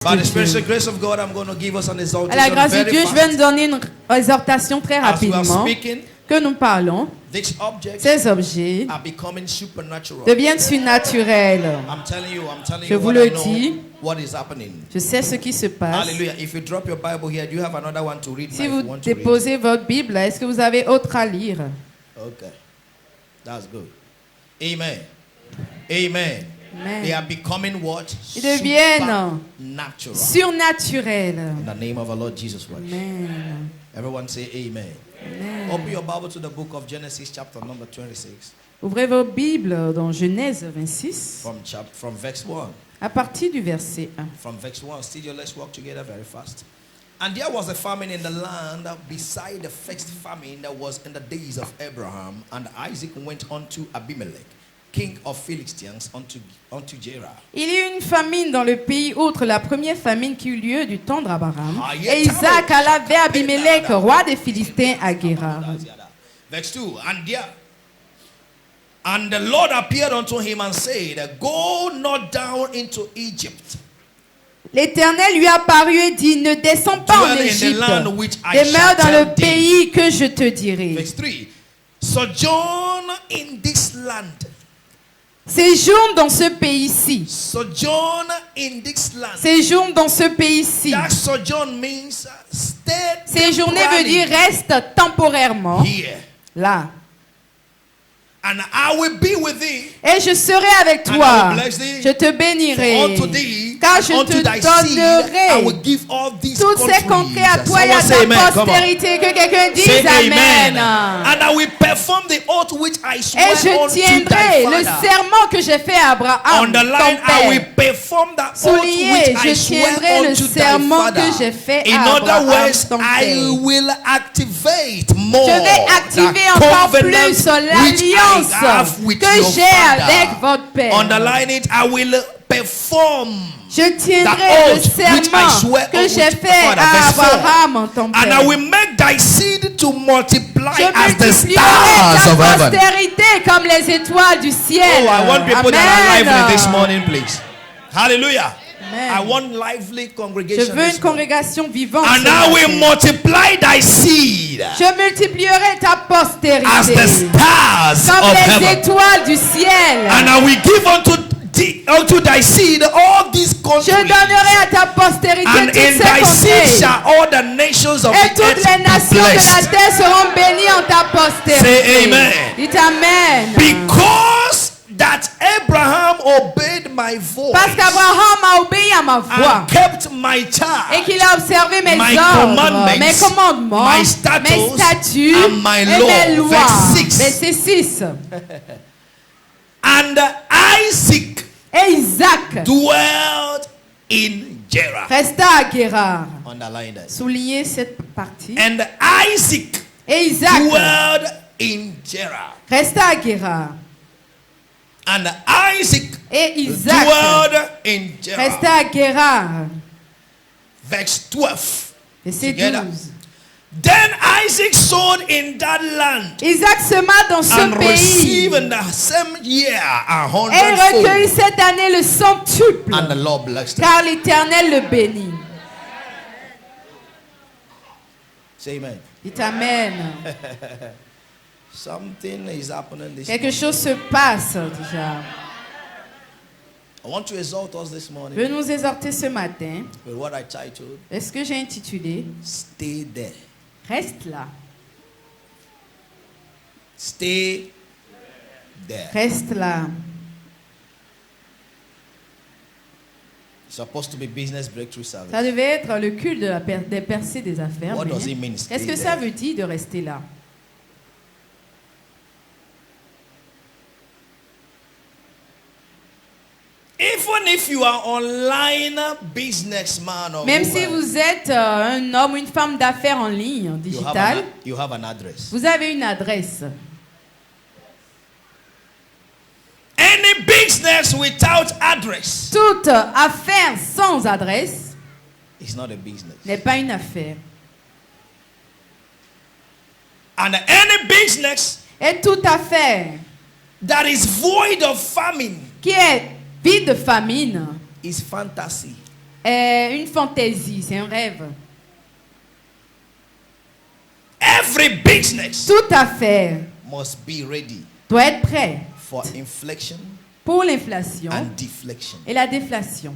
By the special grace of God, I'm going to give us an À exaltation la grâce de very Dieu, je vais fast. nous donner une exhortation très As we are rapidement. speaking, Que nous parlons, these objects ces objets are becoming supernatural. deviennent surnaturels. I'm telling you Je vous what le I know, dis. what is happening. Je sais ce qui se passe. Hallelujah. If you drop your Bible here, do you have another one to read? Si now if vous you want to read? déposez votre Bible, est-ce que vous avez autre à lire? Okay. That's good. Amen. Amen. They are Amen. becoming what? Ils deviennent Supernatural. surnaturels. In the name of our Lord Jesus Christ. Amen. Everyone say amen. Amen. Open your Bible to the book of Genesis chapter number 26 Ouvrez vos Bibles dans Genèse 26, from verse 1. à partir du verset 1. From verse 1, studio, let's walk together very fast. And there was a famine in the land beside the first famine that was in the days of Abraham. And Isaac went unto Abimelech, king of Philistines, unto Gerar. Il y eut une famine dans le pays outre la première famine qui eut lieu du temps d'Abraham. Et Isaac alla vers Abimelech, roi des Philistins, à Guérar. Verse 2. And the Lord appeared unto him and said, Go not down into Egypt. L'Éternel lui apparut et dit, ne descends pas en Dwell in the Égypte, land which I shall demeure dans tell le thee. pays que je te dirai. Verse 3. Sojourn in this land. Séjourne dans ce pays-ci. Sojourn in this land. Séjourne dans ce pays-ci. That sojourn means stay Séjourner veut dire temporarily reste temporairement here. là. And I will be with thee. Et je serai avec And I toi. will bless thee. Je te bénirai. For unto thee Car je and te unto thy seed I will donnerai give all these toutes ces contrées à toi et à Someone say ta amen. Come on. postérité. Que quelqu'un dise Say amen. Amen. And I will perform the oath which I swear Et je unto thy tiendrai le father. serment que j'ai fait à Abraham, ton Underline, I will père. perform that oath Souligné, which I je swear tiendrai le unto thy serment father. que j'ai fait In à other Abraham, words, ton I père. will activate more Je vais activer the encore covenant plus which I l'alliance have with que your j'ai father. avec votre père. Underline it, I will perform. Je tiendrai The le oath which I serment swear que unto j'ai the fait Father. à Verse 4. Abraham, ton And I père. will make thy seed to multiply Je as the multiplierai stars ta of heaven. postérité comme les étoiles du ciel. Oh, I want people that are Amen. lively this morning, please. Hallelujah. Amen. I want lively Je congregation veux this une morning. congrégation vivante. And ce I will matin. multiply thy seed Je multiplierai ta as the postérité stars comme of les heaven. étoiles du ciel. And I will give unto thy seed all these Je countries. donnerai à ta postérité And toutes in thy ces seed contrées. shall all the nations of Et the toutes earth les be nations de la blessed. terre seront bénies en ta postérité. Say amen. Dites amen. Because that Abraham obeyed my voice Parce qu'Abraham a obéi à ma voix and kept my et charge, qu'il a observé mes my ordres, commandments, mes commandements, my mes statutes, statuts and my et law. mes lois. Verse 6. Verset 6. and Isaac Et Isaac dwelled in Gerar. resta à Guérar. Underline that. Soulignez cette partie. And Isaac Et Isaac dwelled in Gerar. resta à Guérar. And Isaac Et Isaac dwelled in Gerar. resta à Guérar. Verse 12. Verset Together. 12. Then Isaac sowed in that land Isaac sema dans ce and pays received in the same year a et recueillit hundredfold. cette année le centuple, And the Lord blessed him. car l'Éternel le bénit. Say amen. Dites amen. Something is happening this Quelque morning. chose se passe déjà. I want to exalt us this Je veux morning nous exhorter ce matin. with what I titled, Est-ce que j'ai intitulé Stay There. Reste là. Stay there. Reste là. It's supposed to be business breakthrough service. Ça devait être le culte de des percées des affaires. What mais does it mean, stay Qu'est-ce que ça there? veut dire de rester là? Even if you are online businessman or Même si woman, vous êtes un homme ou une femme d'affaires en ligne, digitale, you have an address. vous avez une adresse. Any business without address Toute affaire sans adresse is not a business. n'est pas une affaire. And any business Et toute affaire that is void of famine qui est vide de famine is fantasy. est une fantaisie, c'est un rêve. Every business Toute affaire must be ready doit être prêt for inflation pour l'inflation and deflection. et la déflation.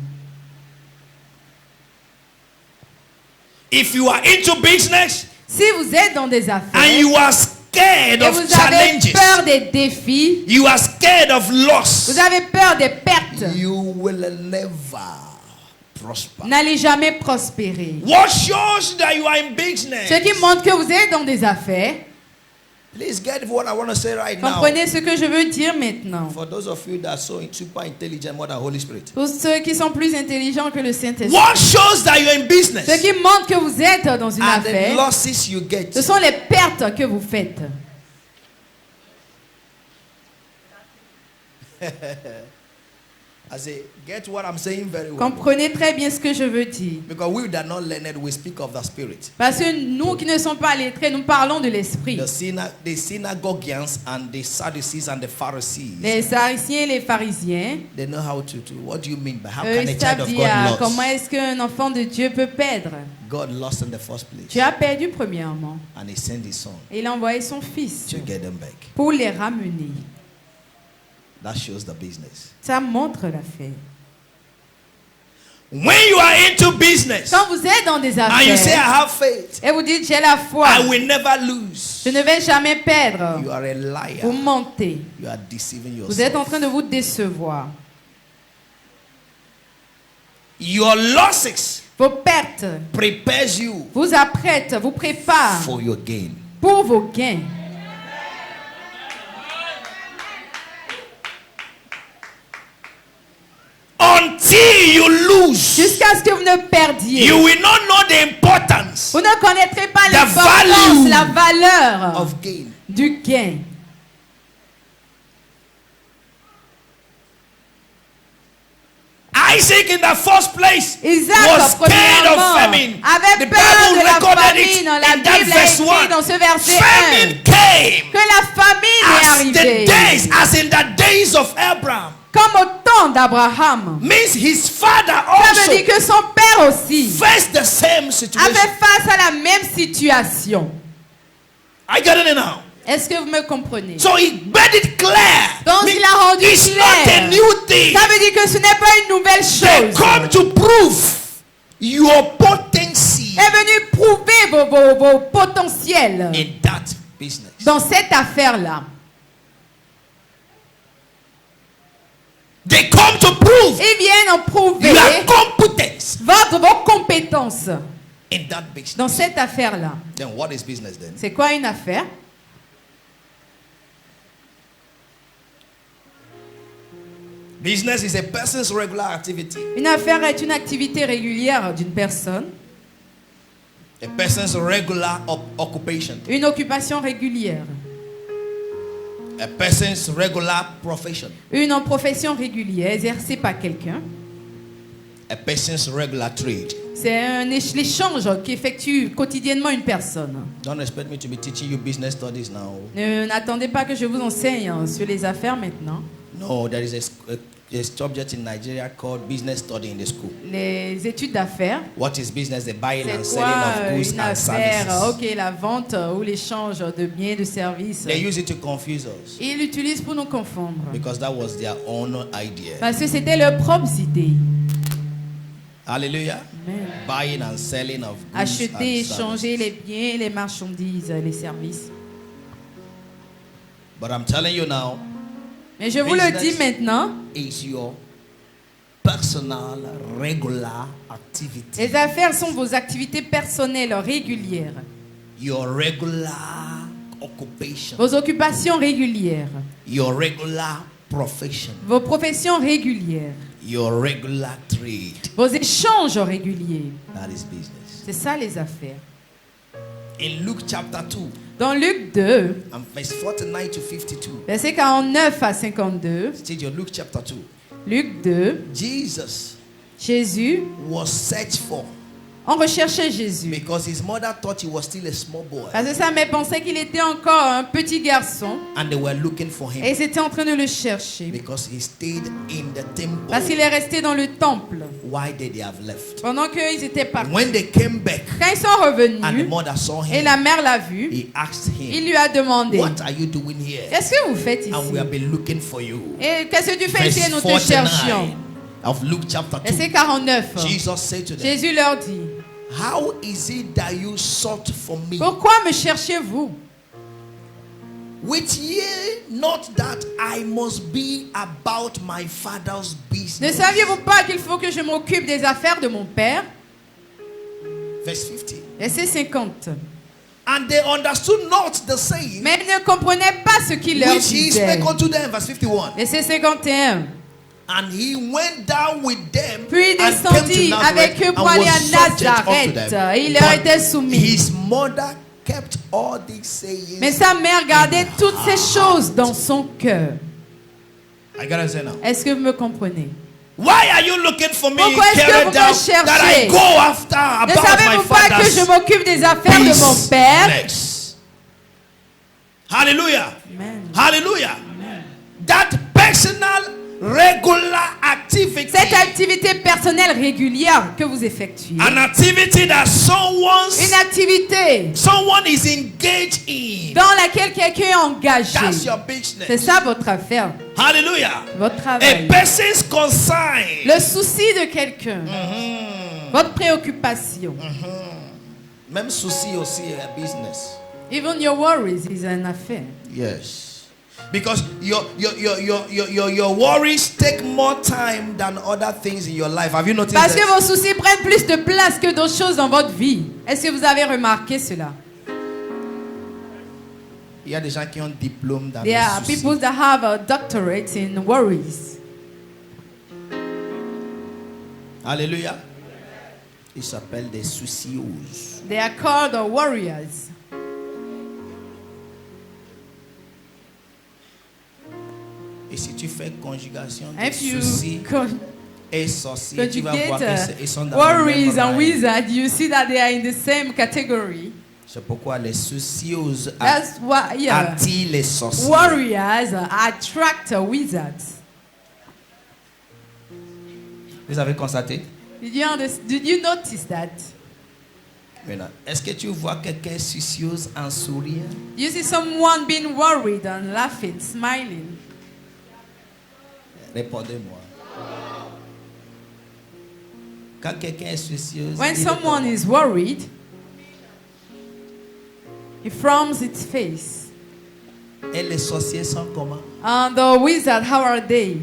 If you are into business Si vous êtes dans des affaires and you are scared et of vous avez challenges, peur des défis, you are scared of loss, vous avez peur des pertes, you will never prosper. n'allez jamais prospérer. What shows that you are in business? Ce qui montre que vous êtes dans des affaires, Please get what I want to say right now. comprenez ce que je veux dire maintenant. For those of you that are so super intelligent more than Holy Spirit. Pour ceux qui sont plus intelligents que le Saint-Esprit, What shows that you're in business ce qui montre que vous êtes dans une are the affaire, losses you get. ce sont les pertes que vous faites. I say, get what I'm saying very well. Comprenez très bien ce que je veux dire. Because we that are not learned, we speak of the Spirit. Parce que nous qui ne sommes pas lettrés, nous parlons de l'Esprit. The synagoguians and the Sadducees and the Pharisees, Les Sariciens et les pharisiens, they know how to do. What do you mean by how eux, can a ils child savent of dire God comment lose? est-ce qu'un enfant de Dieu peut perdre. God lost in the first place. Tu as perdu premièrement. And he sent his son Et il a envoyé son fils to get them back. pour les ramener. That shows the business. Ça montre l'affaire. When you are into business Quand vous êtes dans des and you say, I affaires have faith, et vous dites j'ai la foi, I will never lose, je ne vais jamais perdre, you are a liar. vous mentez. You are deceiving Vous êtes en yourself. train de vous décevoir. Your losses Vos pertes prepares you vous apprêtent, vous préparent for your gain. pour vos gains. Until you lose, Jusqu'à ce que vous ne perdiez. you will not know the importance Vous ne connaîtrez pas The l'importance, value la valeur of gain. du gain. Isaac in the first place Isaac, was scared of premièrement, famine. avait The peur Bible de la recorded it famine. La in that Bible a verse écrit 1. dans ce verset 1 Famine came que la famine est as the arrivée. days, as in the days of Abraham. Comme au temps d'Abraham. Means his father Ça veut dire also que son père aussi faced the same situation. avait face à la même situation. I get it now. Est-ce que vous me comprenez? So he made it clear. Donc il a rendu It's not clair. a new thing. Ça veut dire que ce n'est pas une nouvelle They chose. come to prove your potency Est venu prouver vos potentiels in that business. dans cette affaire-là. They come to prove Ils viennent en prouver your competence vos compétences in that business. dans cette affaire-là. Then what is business then? C'est quoi une affaire? Business is a person's regular activity. Une affaire est une activité régulière d'une personne, A person's regular occupation. une occupation régulière, A person's regular profession. une profession régulière exercée par quelqu'un. A person's regular trade. C'est l'échange qu'effectue quotidiennement une personne. Don't expect me to be teaching you business studies now. N'attendez pas que je vous enseigne sur les affaires maintenant. No, there is a subject in Nigeria called business study in the school. Les études d'affaires. What is business? The buying and C'est selling quoi of goods une and affaire? services. Ok, la vente ou l'échange de biens et de services. They use it to confuse us Ils l'utilisent pour nous confondre. because that was their own idea. Parce que c'était leurs propres idées. Hallelujah. Amen. Buying and selling of goods Acheter, and échanger services. les biens, les marchandises, les services. But I'm telling you now, Mais je vous le Business. dis maintenant, is your personal regular activity. les affaires sont vos activités personnelles régulières. Your regular occupation. Vos occupations régulières. Your regular profession. Vos professions régulières. Your regular trade. Vos échanges réguliers. That is business. C'est ça les affaires. In Luke chapter 2, Dans Luc 2, and verse 49 to 52. versets 49 à 52, Still your Luke chapter 2. Luc 2, Jesus Jésus was searched for On recherchait Jésus. Because his mother thought he was still a small boy. Parce que sa mère pensait qu'il était encore un petit garçon. And they were looking for him. Et ils étaient en train de le chercher. Because he stayed in the temple. Parce qu'il est resté dans le temple. Why did they have left? Pendant qu'ils étaient partis. When they came back, quand ils sont revenus, and the mother saw him, et la mère l'a vu, he asked him, il lui a demandé, what are you doing here? Qu'est-ce que vous faites ici? And we have been looking for you. Et qu'est-ce que tu fais ici? Nous te 49 cherchions. of Luke chapter 2. Verset 49. Jesus said to them, Jésus leur dit, how is it that you sought for me? pourquoi me cherchez-vous? With ye not that I must be about my father's Ne business? saviez-vous pas qu'il faut que je m'occupe des affaires de mon père? Verse 50. Verset 50. And they understood not the saying Mais ils ne comprenaient pas ce qu'il leur which he disait. spake unto them. Verse 51. Verset 51. And he went down with them Puis il and came to descendit Nazareth avec eux and pour aller was à subject unto Nazareth. them. Et il leur But était soumis. his mother kept all these sayings. Mais sa mère gardait toutes ces choses dans son cœur. I gotta say now. Est-ce que vous me comprenez? Why are you looking for me? Pourquoi est-ce que Carried vous me down, cherchez? that I go after Ne about my savez-vous pas que je father's m'occupe des affaires de mon père? business? Hallelujah. Amen. Hallelujah. That personal regular activity. Cette activité personnelle régulière que vous effectuez. An activity that Une activité someone is engaged in. dans laquelle quelqu'un est engagé. That's your business. C'est ça votre affaire, Hallelujah. votre A travail. person's concern. Le souci de quelqu'un, votre préoccupation. Même souci aussi est un business. Even your worries is an affaire. Yes. Because your worries take more time than other things in your life. Have you noticed Parce que that? vos soucis prennent plus de place que d'autres choses dans votre vie. Est-ce que vous avez remarqué cela? Il y a des gens qui ont un diplôme dans There les are soucis. people that have a doctorate in worries. Alléluia. Ils s'appellent des soucieuses. They are called warriors. Et si tu fais conjugation de If you soucis et sorciers, tu vas voir conjugate qu'ils sont dans le worries même and rang. wizards, you see that they are in the same category. C'est pourquoi les soucieuses That's why attirent les sorciers. warriors attract wizards. Vous avez constaté? Did you notice that? Maintenant, est-ce que tu vois quelqu'un soucieuse en souriant? You see someone being worried and laughing, smiling. Répondez-moi. Quand quelqu'un est soucieuse, When il someone is worried, he frowns its face. Et les sorciers sont comment? And the wizard, how are they?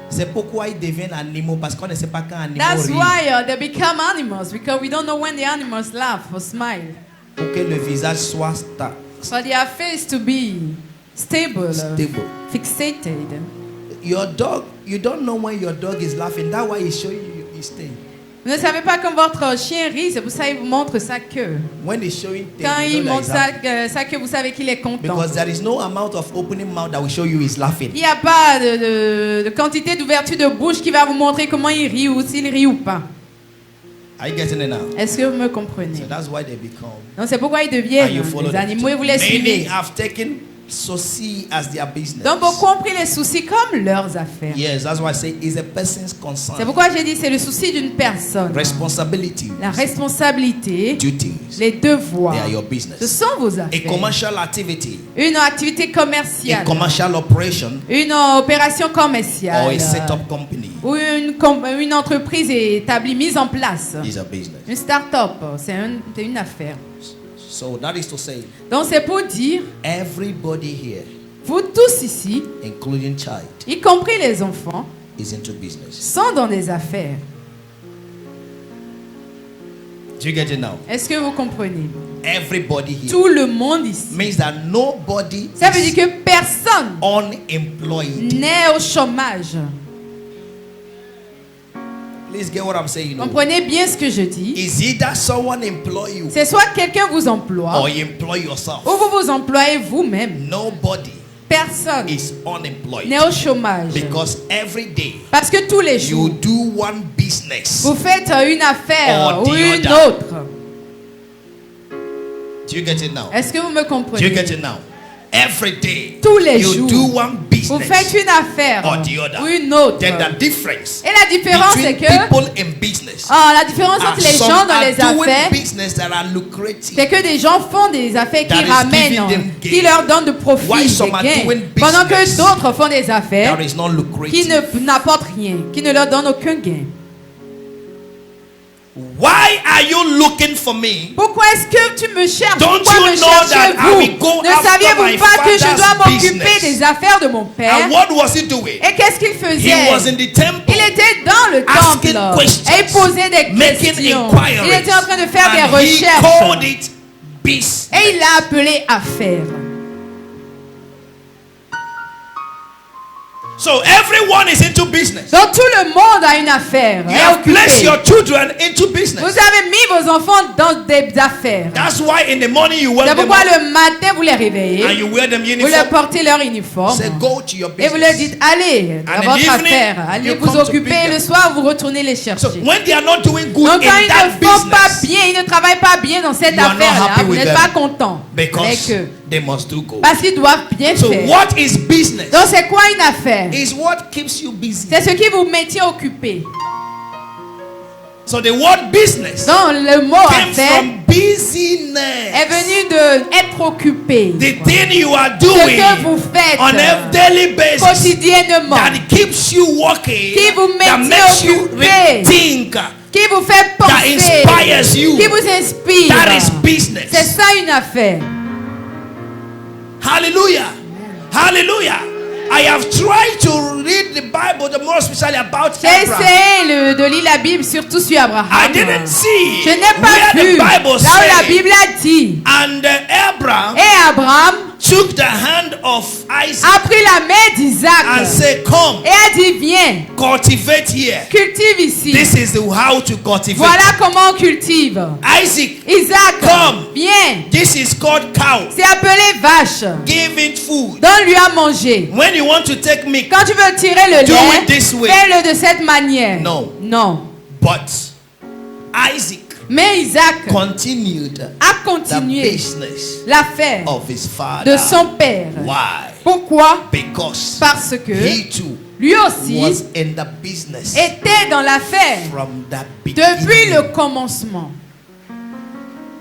C'est pourquoi ils deviennent animaux, parce qu'on ne sait pas quand un animal That's rit. why they become animals, because we don't know when the animals laugh or smile. Pour que le visage soit stable. For their face to be stable, Stable. fixated. Your dog, you don't know when your dog is laughing. That's why he's showing you his tail. Vous ne savez pas quand votre chien rit, c'est pour ça qu'il vous montre sa queue. When he's showing tail, Quand you il know montre that he's happy. sa queue, vous savez qu'il est content. Because there is no amount of opening mouth that will show you he's laughing. Il n'y a pas de quantité d'ouverture de bouche qui va vous montrer comment il rit ou s'il rit ou pas. Are you getting it now? Est-ce que vous me comprenez? So that's why they become. Donc c'est pourquoi ils And deviennent you follow des them. animaux et vous les Many suivez. have taken souci as their business. Donc beaucoup ont pris les soucis comme leurs affaires. Yes, that's why I say it's a person's concern. C'est pourquoi j'ai dit c'est le souci d'une personne. Responsibility, La responsabilité, duties, les devoirs, they are your ce business. sont vos A affaires. commercial activity, Une activité a commerciale, commercial operation, une opération or commerciale a set-up company ou une entreprise établie, mise en place. is a business. Une start-up, c'est une affaire. So that is to say, Donc c'est pour dire, everybody here, vous tous ici, including child, y compris les enfants, is into business. sont dans des affaires. Do you get it now? Est-ce que vous comprenez? Everybody here Tout le monde ici. means that nobody Ça veut is dire que personne unemployed. n'est au chômage. Please get what I'm saying. Comprenez bien ce que je dis. Is either someone employ you C'est soit quelqu'un vous emploie or you employ yourself. ou vous vous employez vous-même. Nobody personne is unemployed. n'est au chômage. Because every day Parce que tous les jours, you do one business. vous faites une affaire Or ou the une other. autre. Do you get it now? Est-ce que vous me Do you comprenez? get it now? Every day Tous les you jours, do one vous faites business une affaire or the other. ou une autre. Then the difference Et la différence, c'est between que people in business la différence are entre les some gens dans are les doing affaires, business that are lucrative. c'est que des gens font des affaires That qui is ramènent, giving them gain. qui leur donnent de profit, While des some are gains. doing Pendant que business d'autres font des affaires That is not qui lucrative. n'apportent rien, qui ne leur donnent aucun gain. Why are you looking for me? Pourquoi est-ce que tu me cherches? Don't Pourquoi you me know that I will go cherchez-vous? Ne after saviez-vous my pas que je dois father's m'occuper business? des affaires de mon père? And what was he doing? Et qu'est-ce qu'il He faisait? was in the temple. Il était dans le Asking temple questions, et il posait des making questions. inquiries. Il était en train de faire des And he recherches. called it business. Et il l'a appelé affaire. So everyone is into business. Donc tout le monde a une affaire. You est have occupé. placed your children into business. Vous avez mis vos enfants dans des affaires. That's why in the morning you wear C'est them pourquoi up le matin vous les réveillez. and you wear them Vous leur uniform. portez leur uniforme. Say go to your Et vous leur business. dites, allez, And à in votre the evening, affaire, allez you vous come to occuper. pick them. Le soir, vous retournez les chercher. So when they are not doing good Donc in quand ils that ne font pas business, bien, ils ne travaillent pas bien dans cette You are not affaire-là, happy vous with n'êtes them. pas content because avec eux. they must do good. Parce qu'ils doivent bien So faire. what is business? Donc c'est quoi une affaire? Is what keeps you busy. C'est ce qui vous mettiez occupé. So the word business Donc le mot came affaire from busyness. est venu de être occupé. The thing you are Ce doing que vous faites on a daily basis quotidiennement, that keeps you working, qui vous that met makes you occupé, rethink, qui vous fait that penser, inspires you. qui vous inspire. That is C'est business. ça une affaire. Hallelujah. Hallelujah. I have tried to read the Bible, the more especially about J'ai Abraham. essayé de lire la Bible, surtout sur Abraham. I didn't see Je n'ai pas where vu the Bible là où la said, Bible a dit. and Abraham Et Abraham took the hand of Isaac a pris la main and d'Isaac said, come, et a dit, viens, cultivate here. cultive ici. This is how to cultivate. Voilà comment on cultive. Isaac, Isaac, Come. viens. this is called cow. C'est appelé vache. Give it food. Donne-lui à manger. When you want to take milk, Quand tu veux tirer le Do lait, it this way. fais-le de cette manière. No. Non. but Isaac Mais Isaac continued a the continué business l'affaire of his father. de son père. Why? Pourquoi? Because Parce que he too lui aussi was in the business était dans l'affaire from that depuis beginning. le commencement.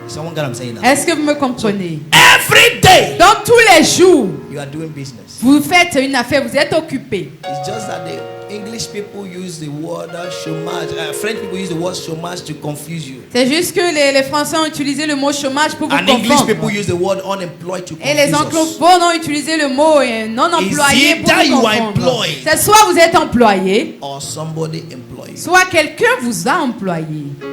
Someone got what I'm saying now? Est-ce que vous me comprenez? Every day Donc tous les jours, you are doing business. vous faites une affaire, vous êtes occupé. It's just that the English people use the word chômage. French people use the word chômage to confuse you. C'est juste que les Français ont utilisé le mot chômage pour vous And English people confondre. use the word unemployed to Et les confuse us. anglophones ont utilisé le mot non employé pour either vous you are confondre. employed C'est soit vous êtes employé, Or somebody employed. soit quelqu'un vous a employé.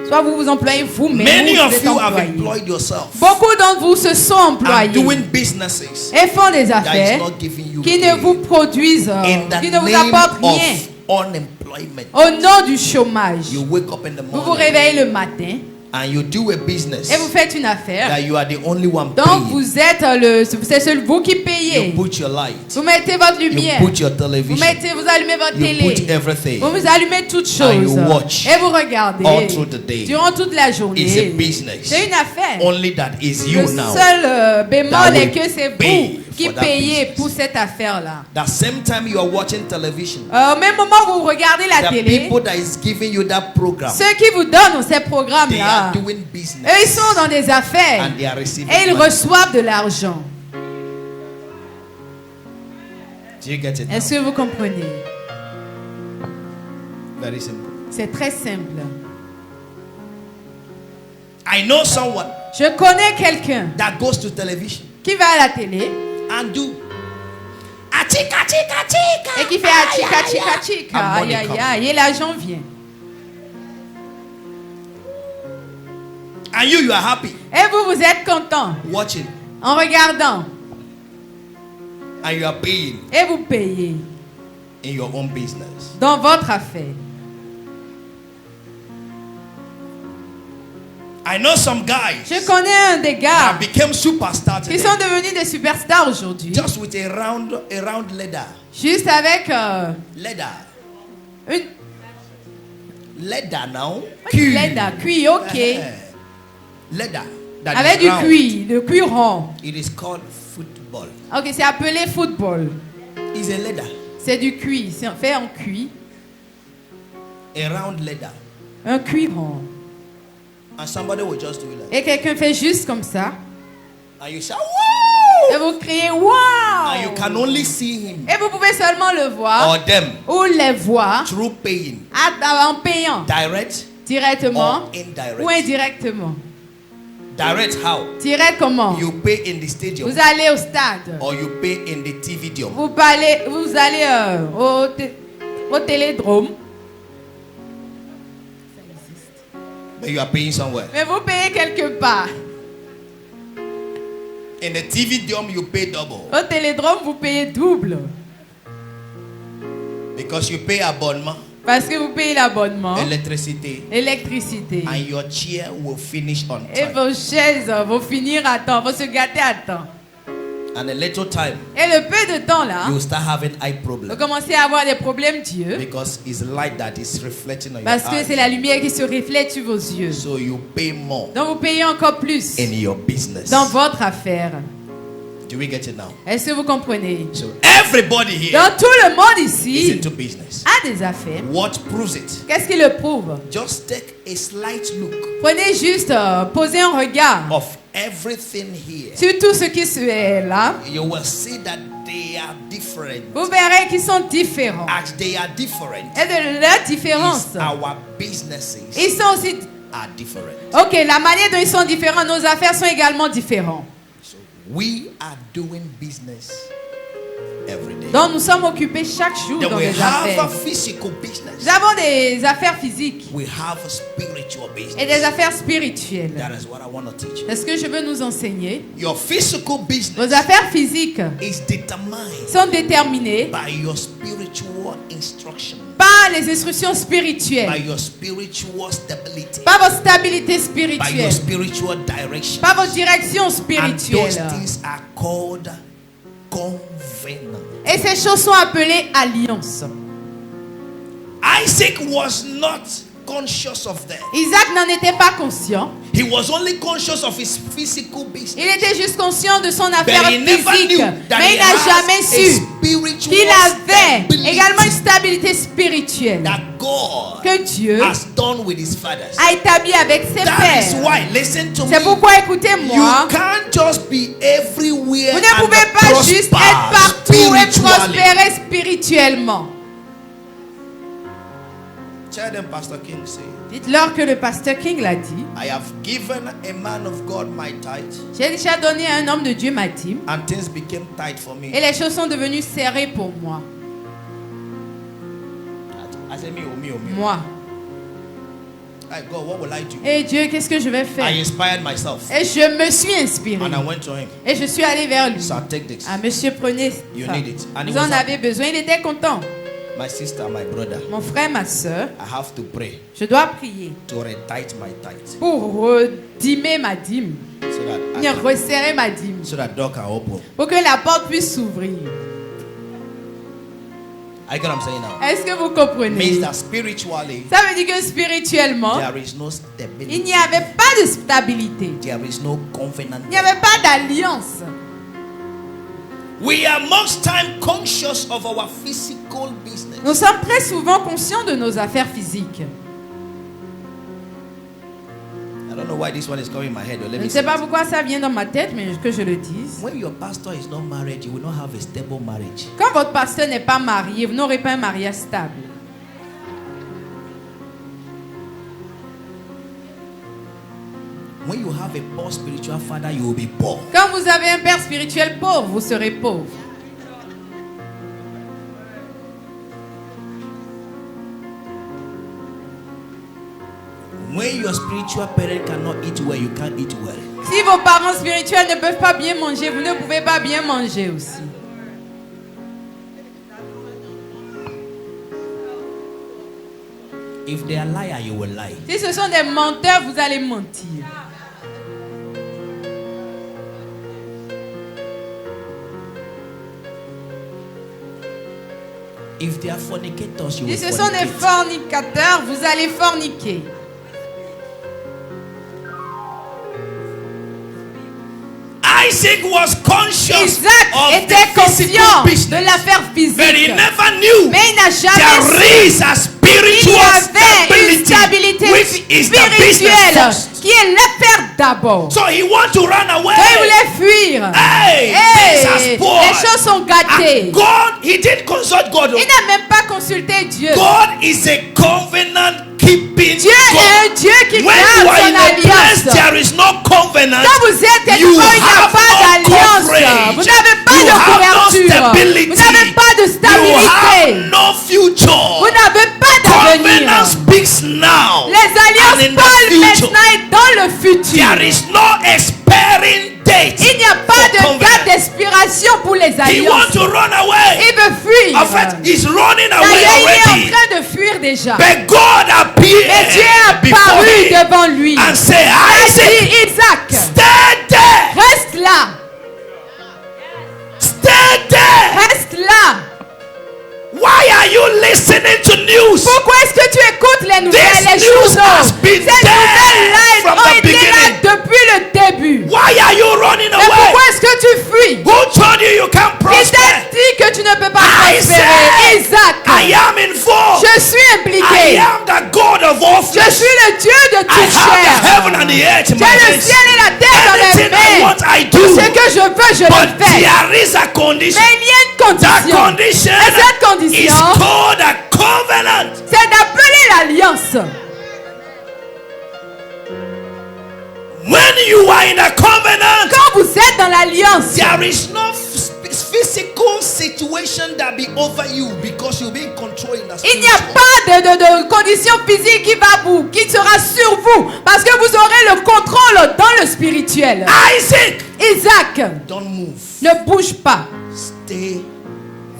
Soit vous vous employez vous-même Many ou vous of êtes you have employé. employed yourself Beaucoup d'entre vous se sont and employés doing businesses et font des that is affaires not giving you qui gain. ne vous produisent, In the qui ne vous name apportent rien. of unemployment. Au nom du chômage, You wake up in the vous vous morning réveillez le matin and you do a business et vous faites une affaire. that you are the only one Donc paying. vous êtes c'est seul vous qui payez. You put your light. Vous mettez votre You lumière. put your Vous television. allumez votre You télé. put everything. Vous allumez toutes And you choses. watch Et vous regardez. all through the day. Durant toute la It's a journée. business. C'est une affaire. Only that is you Le now. seul bémol that est will que c'est pay vous qui for that payez business. pour cette affaire-là. That same time you are watching television, Au même moment où vous regardez la the télé, people that is giving you that program, ceux qui vous donnent ces they programmes-là, are doing business eux, ils sont dans des affaires and they are receiving et ils money. reçoivent de l'argent. Do you get it? Est-ce Now? que vous comprenez? Very simple. C'est très simple. I know someone Je connais quelqu'un that goes to television qui va à la télé and do achika chika chika et qui fait achika chika chika. And money Aïe aïe comes. aïe. Et l'argent vient. and you are happy Et vous, vous êtes content watching en regardant. and you are paying Et vous payez in your own business. dans votre affaire. I know some guys Je connais un des that gars became superstars qui today. sont devenus des superstars aujourd'hui. Just with a round leather. Juste avec Leather. une Leather now. leather, cuir, ok. Leather. That Avec is du round. cuir, le cuir rond. It is called football. Ok, c'est appelé football. It's a leather. C'est du cuir, c'est fait en cuir. A round leather. Un cuir rond. And somebody will just do it like Et quelqu'un fait juste comme ça. that. And you shout, woo! Et vous criez And you waouh! can only see him Et vous pouvez seulement le voir or them ou les voir through paying. en payant Direct directement or indirect. ou indirectement. Direct how? Direct comment? You pay in the stadium Vous allez au stade. or you pay in the TV dome. Vous allez au télé-drome. But you are paying somewhere. Mais vous payez quelque part. In the TV dome, you pay double Au télé-drome, vous payez double. because you pay abonnement, Parce que vous payez l'abonnement, electricity, l'électricité. and your chair will finish on Et time. vos chaises vont finir à temps, vont se gâter à temps. And a little time, Et le peu de temps là, you will start having eye vous problems commencez à avoir des problèmes d'yeux. because it's light that is reflecting on your Parce que c'est eyes. la lumière qui se reflète sur vos yeux. So you pay more Donc vous payez encore plus in your business. dans votre affaire. Do we get it now? Est-ce que vous comprenez? So everybody here Donc tout le monde is ici into business. a des affaires. What proves it? Qu'est-ce qui le prouve? Just take a slight look Prenez juste, posez un regard of everything here. sur tout ce qui est là. You will see that they are different. Vous verrez qu'ils sont différents. As they are different, Et de leur différence, is our businesses ils sont aussi... are different. Ok, la manière dont ils sont différents, nos affaires sont également différentes. So we are doing business every day. Donc nous sommes occupés chaque jour Then dans we des have a affaires. physical business. Nous avons des affaires physiques We have a spiritual et business. des affaires spirituelles. That is what I want to teach you. C'est ce que je veux nous enseigner. Your physical Vos business affaires physiques is determined sont déterminées by your spiritual instruction, par les instructions by spirituelles, your spiritual stability, par votre stabilité by your spirituelle, spiritual direction. par votre direction And those spirituelle. things are called covenant. Et ces choses sont appelées alliances. Isaac was not conscious of that. Isaac n'en était pas conscient. He was only conscious of his physical business. Il était juste conscient de son But affaire he never physique. knew that Mais he il n'a has jamais a su spiritual qu'il avait stability également une stabilité spirituelle that God que Dieu has done with his fathers. a établie avec ses That is pères. why, listen to me. C'est pourquoi, écoutez-moi, You can't just be everywhere vous ne pouvez and pas juste être partout et spiritually. prospérer spirituellement. Tell them, Pastor King say, Dites-leur que le pasteur King l'a dit. I have given a man of God my tithe, J'ai déjà donné à un homme de Dieu ma dîme and things became tight for me. et les choses sont devenues serrées pour moi. I said, me. Moi. Hey, God, what will I do? Et Dieu, qu'est-ce que je vais faire? I inspired myself, Et je me suis inspiré. and I went to him. Et je suis allé vers lui. So take this. Ah, monsieur, prenez You ça. need it. And he Vous en was avez besoin. Il était content. My sister, my brother, Mon frère, ma soeur, I have to pray je dois prier to retithe my tithe pour redimer ma dîme. so that Venir resserrer ma dîme. so that door can open. Pour que la porte puisse s'ouvrir. I get what I'm saying now. Est-ce que vous comprenez? Means that spiritually Ça veut dire que spirituellement, there is no il stability. n'y avait pas de stabilité. There is no covenant. Il n'y avait pas d'alliance. We are most time conscious of our physical business. Nous sommes très souvent conscients de nos affaires physiques. I don't know why this one is coming in my head. But let Je me ne say sais pas it. pourquoi ça vient dans ma tête, mais que je le dise. When your pastor is not married, you will not have a stable marriage. Quand votre pasteur n'est pas marié, vous n'aurez pas un mariage stable. When you have a poor spiritual father, you will be poor. Quand vous avez un père spirituel pauvre, vous serez pauvre. When your spiritual parent cannot eat well, you can't eat well. Si vos parents spirituels ne peuvent pas bien manger, vous ne pouvez pas bien manger aussi. If they are liars, you will lie. Si ce sont des menteurs, vous allez mentir. If they are fornicators, you will Si ce sont des fornicate. fornicateurs, vous allez forniquer. Isaac was conscious Isaac of était the physical conscient de business, l'affaire but he physique. never knew Mais il n'a jamais there is su a qu'il y spiritual avait une stability, stabilité which is the business spirituelle first. qui est l'affaire d'abord. So he want to run away. Donc il voulait fuir. Hey, Hey, things are les spoiled. choses sont gâtées. And God, he didn't consult God. Il n'a même pas consulté Dieu. God is a covenant keeping Dieu est God. un Dieu qui When garde you are in son a place alliance. there is no covenant, Quand vous êtes quelque you part, il n'y a have pas no d'alliance. coverage. Vous n'avez pas You de have no couverture. stability. Vous n'avez pas de You stabilité. have no future. Vous n'avez pas d'avenir. Covenant speaks now. Les And alliances in the parlent future. maintenant et dans le futur. There is no expiring date. Il n'y a pas for de date covenant. d'expiration pour les He alliances. wants to run away. Il veut fuir. In fact, he's running away D'ailleurs, il est already. en train de fuir déjà. But God Mais appeared Dieu est before apparu him devant lui. and said, Il a Isaac, dit, Isaac, stay there. reste là. Stay there. Reste là. Why are you listening to news? Pourquoi est-ce que tu écoutes les nouvelles, This les news journaux? has been Ces nouvelles-là there from ont the été là beginning. depuis le début. Why are you running Mais away? pourquoi est-ce que tu fuis? Who told you you can't Qui t'a prosper? dit que tu ne peux pas Isaac, prospérer? Isaac, I am involved. je suis I impliqué. am the God of all Je flesh. suis le Dieu de I toute have the chair. heaven and the earth in my J'ai le hands. ciel et la terre dans les Anything I mains. want, I Tout do. ce que je veux, je But le fais. there is a condition. Mais il y a une That condition. condition Et cette is condition, called a covenant. c'est d'appeler l'alliance. When you are in a covenant, Quand vous êtes dans l'alliance, there is no physical situation that be over you because you'll be in control in the il n'y a spiritual. pas de condition physique qui sera sur vous parce que vous aurez le contrôle dans le spirituel. Isaac, Isaac, don't move. ne bouge pas. Stay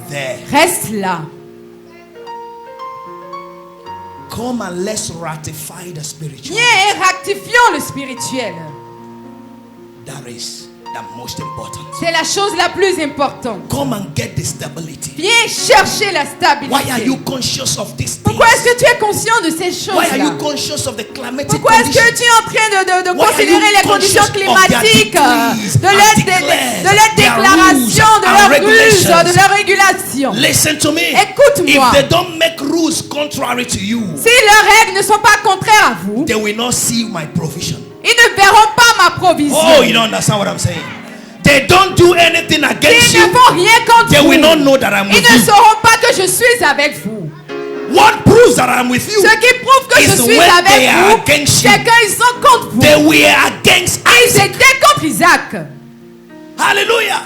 there. Reste là. Come and let's ratify the spiritual. Viens et rectifions le spirituel. That is the most important. C'est la chose la plus importante. Come and get the stability. Viens chercher la stabilité. Why are you conscious of these things? Pourquoi est-ce que tu es conscient de ces Why are you choses-là? conscious of the climatic Pourquoi est-ce que conditions? tu es en train de Why are considérer you les conditions conscious of their climatiques, decrees de and leur declares, déclaration, their de rules leurs and ruses, regulations? de leurs régulations? Listen to me. Écoute-moi. If they don't make rules contrary to you, Si leurs règles ne sont pas contraires à vous, they will not see my provision. ils ne verront pas ma provision. Oh, you don't understand what I'm saying. They don't do anything against S'ils ne you. font rien contre They vous, will not know that I'm ils with ne you. sauront pas que je suis avec vous. What proves that I'm with you Ce qui prouve que je is suis when avec they are vous, against you. c'est quand ils sont contre vous. They were against Ils Isaac. étaient contre Isaac. Hallelujah.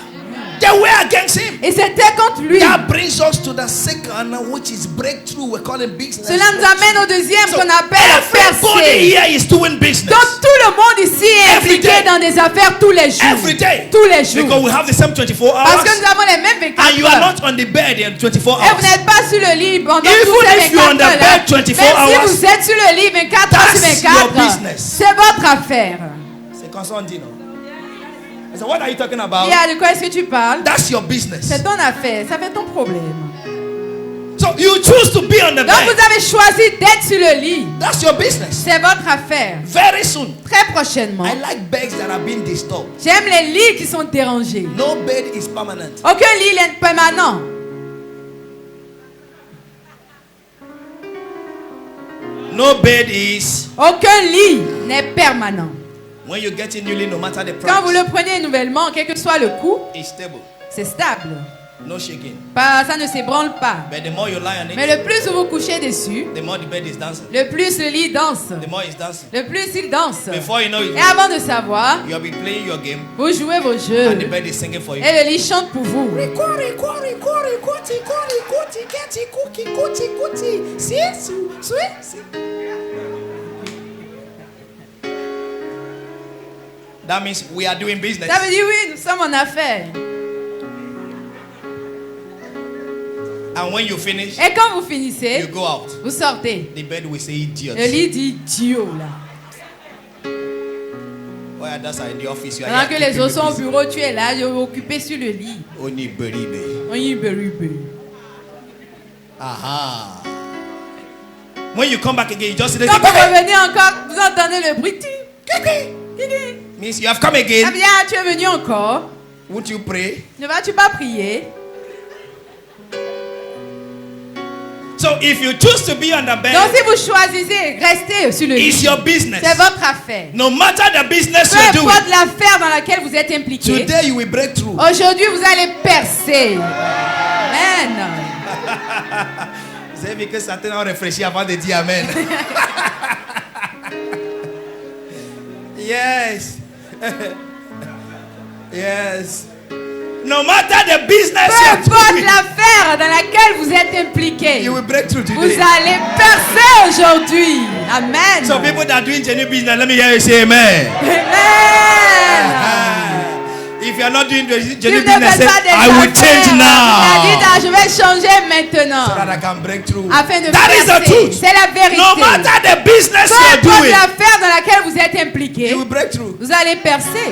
They were against him. Ils étaient contre lui. That brings us to the second, which is breakthrough. We call it business. Cela nous amène au deuxième So qu'on appelle everybody percer. here is doing business. Donc tout le monde ici est Every impliqué day. dans des affaires tous les jours. Every day. Tous les jours. Because we have the same 24 Parce hours. que nous avons les mêmes 24 And you are heures. not on the bed in 24 Et vous hours. n'êtes pas sur le lit pendant Even tous ces if you're on 24 the heures. bed 24 Même hours, si vous êtes sur le lit 24 heures sur that's 24, your business. c'est votre affaire. C'est consenti, non? I said, what are you talking about? Yeah, de quoi est-ce que tu parles? That's your business. C'est ton affaire, ça fait ton problème. So you choose to be on the Donc vous bed. avez choisi d'être sur le lit. That's your business. C'est votre affaire. Very soon. Très prochainement. I like beds that have been disturbed. J'aime les lits qui sont dérangés. No bed is permanent. Aucun lit n'est permanent. No bed is Aucun lit n'est permanent. when you get it newly, no matter the Quand vous price, le prenez nouvellement, quel que soit le coût, it's stable. c'est stable. No shaking. Ça ne s'ébranle pas. But the more you lie on Mais it, le plus vous vous couchez dessus, the more the bed is dancing. le plus le lit danse. The more it's dancing. Le plus il danse. Before you know it, Et avant de savoir, you'll be playing your game vous jouez vos jeux. and the bed is singing for you. Et le lit chante pour vous. That means we are doing business. Ça veut dire oui, nous sommes en affaires. I And when you finish, Et quand vous finissez, you go out. vous sortez. The bed will say idiot. Le lit dit idiot là. Why others are in the office, you are Pendant que here les autres sont au keeping me bureau, tu es là, occupé sur le lit. busy. Only beribe. Aha. When you come back again, you just say, Quand vous revenez encore, vous entendez le bruit. means you have come Ah again. bien, tu es venu encore. Won't you pray? Ne vas-tu pas prier? So if you choose to be on the bed, Donc si vous choisissez rester sur le it's lit, your business. c'est votre affaire. No matter the business Peu you're doing, importe l'affaire dans laquelle vous êtes impliqué, today you will break through. aujourd'hui vous allez percer. Amen. C'est que Satan a réfléchi avant de dire Amen. Yes. Yes. No matter the business Peu you're importe doing, l'affaire dans laquelle vous êtes impliqué, you will break through vous today. allez percer aujourd'hui. Amen. So people that are doing genuine business, let me hear you say Amen. Amen. If you are not doing Si vous genuine ne business, faites pas say, des I will change affaires, dites, now. ah, je vais changer maintenant. So that I can break through. Afin de That is the percer. truth. C'est la vérité. No matter the business Peu you're importe doing, l'affaire dans laquelle vous êtes impliqué, you will break through. vous allez percer.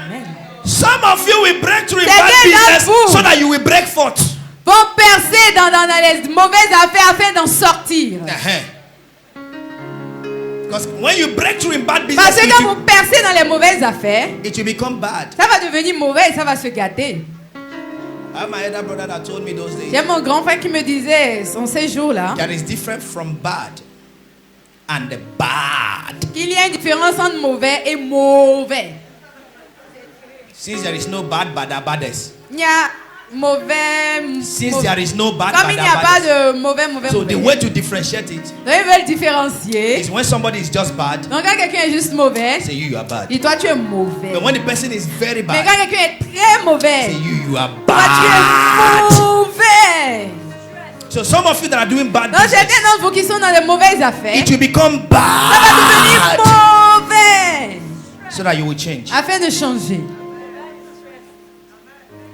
Amen. Some of you will break through in Certains bad business d'entre vous so that you will break forth. Vont percer dans les mauvaises affaires afin d'en sortir. Because when you break through in bad Parce business, que quand vous percez dans les mauvaises affaires, it will become bad. ça va devenir mauvais et ça va se gâter. I have my elder brother that told me those days J'ai mon grand frère qui me disait en ces jours-là that is different from bad and the bad. qu'il y a une différence entre mauvais et mauvais. Since there is no bad, bad are baddest. Il y a mauvais. Since there is no bad, Comme bad il n'y are a pas baddest. de mauvais. So the way to differentiate it Donc ils veulent différencier. is when somebody is just bad, Donc quand quelqu'un est juste mauvais, say you are bad. dis toi tu es mauvais. But when the person is very Mais bad, quand quelqu'un est très mauvais, say you are toi tu bad. es mauvais. So some of you that are doing bad Donc business, certains d'entre vous qui sont dans les mauvaises affaires, it will become ça va bad devenir mauvais. so that you will change. Afin de changer.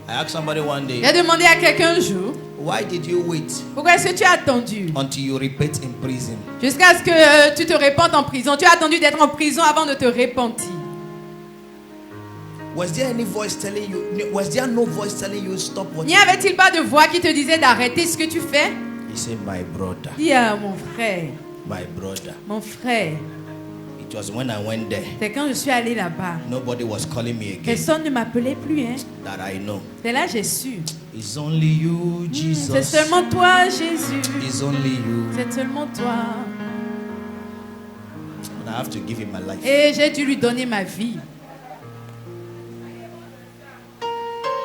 I asked somebody one day, J'ai demandé à quelqu'un un jour, why did you wait pourquoi est-ce que tu as attendu until you repent in prison? jusqu'à ce que tu te répandes en prison? Tu as attendu d'être en prison avant de te repentir. Was there any voice telling you? Was there no voice telling you stop what? N'y avait-il pas de voix qui te disait d'arrêter ce que tu fais? He said, my brother, Dis à mon frère, my brother. mon frère, It was when I went there. c'est quand je suis allé là-bas. Nobody was calling me again. Personne ne m'appelait plus, hein. That I know. C'est là que j'ai su. It's only you, Jesus. C'est seulement toi, Jésus. It's only you. C'est seulement toi. And I have to give him my life. Et j'ai dû lui donner ma vie.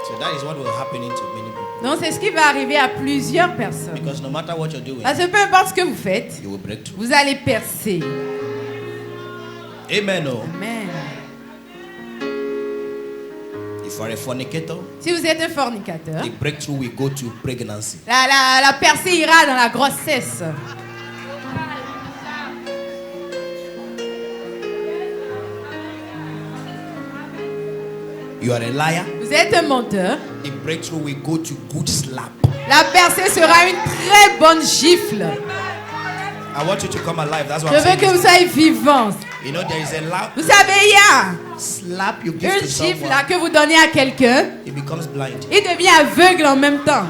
So that is what will happen to many people. Donc c'est ce qui va arriver à plusieurs personnes. Because no matter what you're doing, Parce que peu importe ce que vous faites, you will break through. vous allez percer. Amen. Oh. Amen. If you are a fornicator, Si vous êtes un fornicateur, the breakthrough will go to pregnancy. la percée ira dans la grossesse. You are a liar. Vous êtes un menteur. The breakthrough will go to good slap. La percée sera une très bonne gifle. I want you to come alive. That's what Je I'm veux saying. que vous soyez vivants. You know, there is a loud Vous savez, il y a slap you give une to gifle someone. là que vous donnez à quelqu'un. He becomes blind. Il devient aveugle en même temps.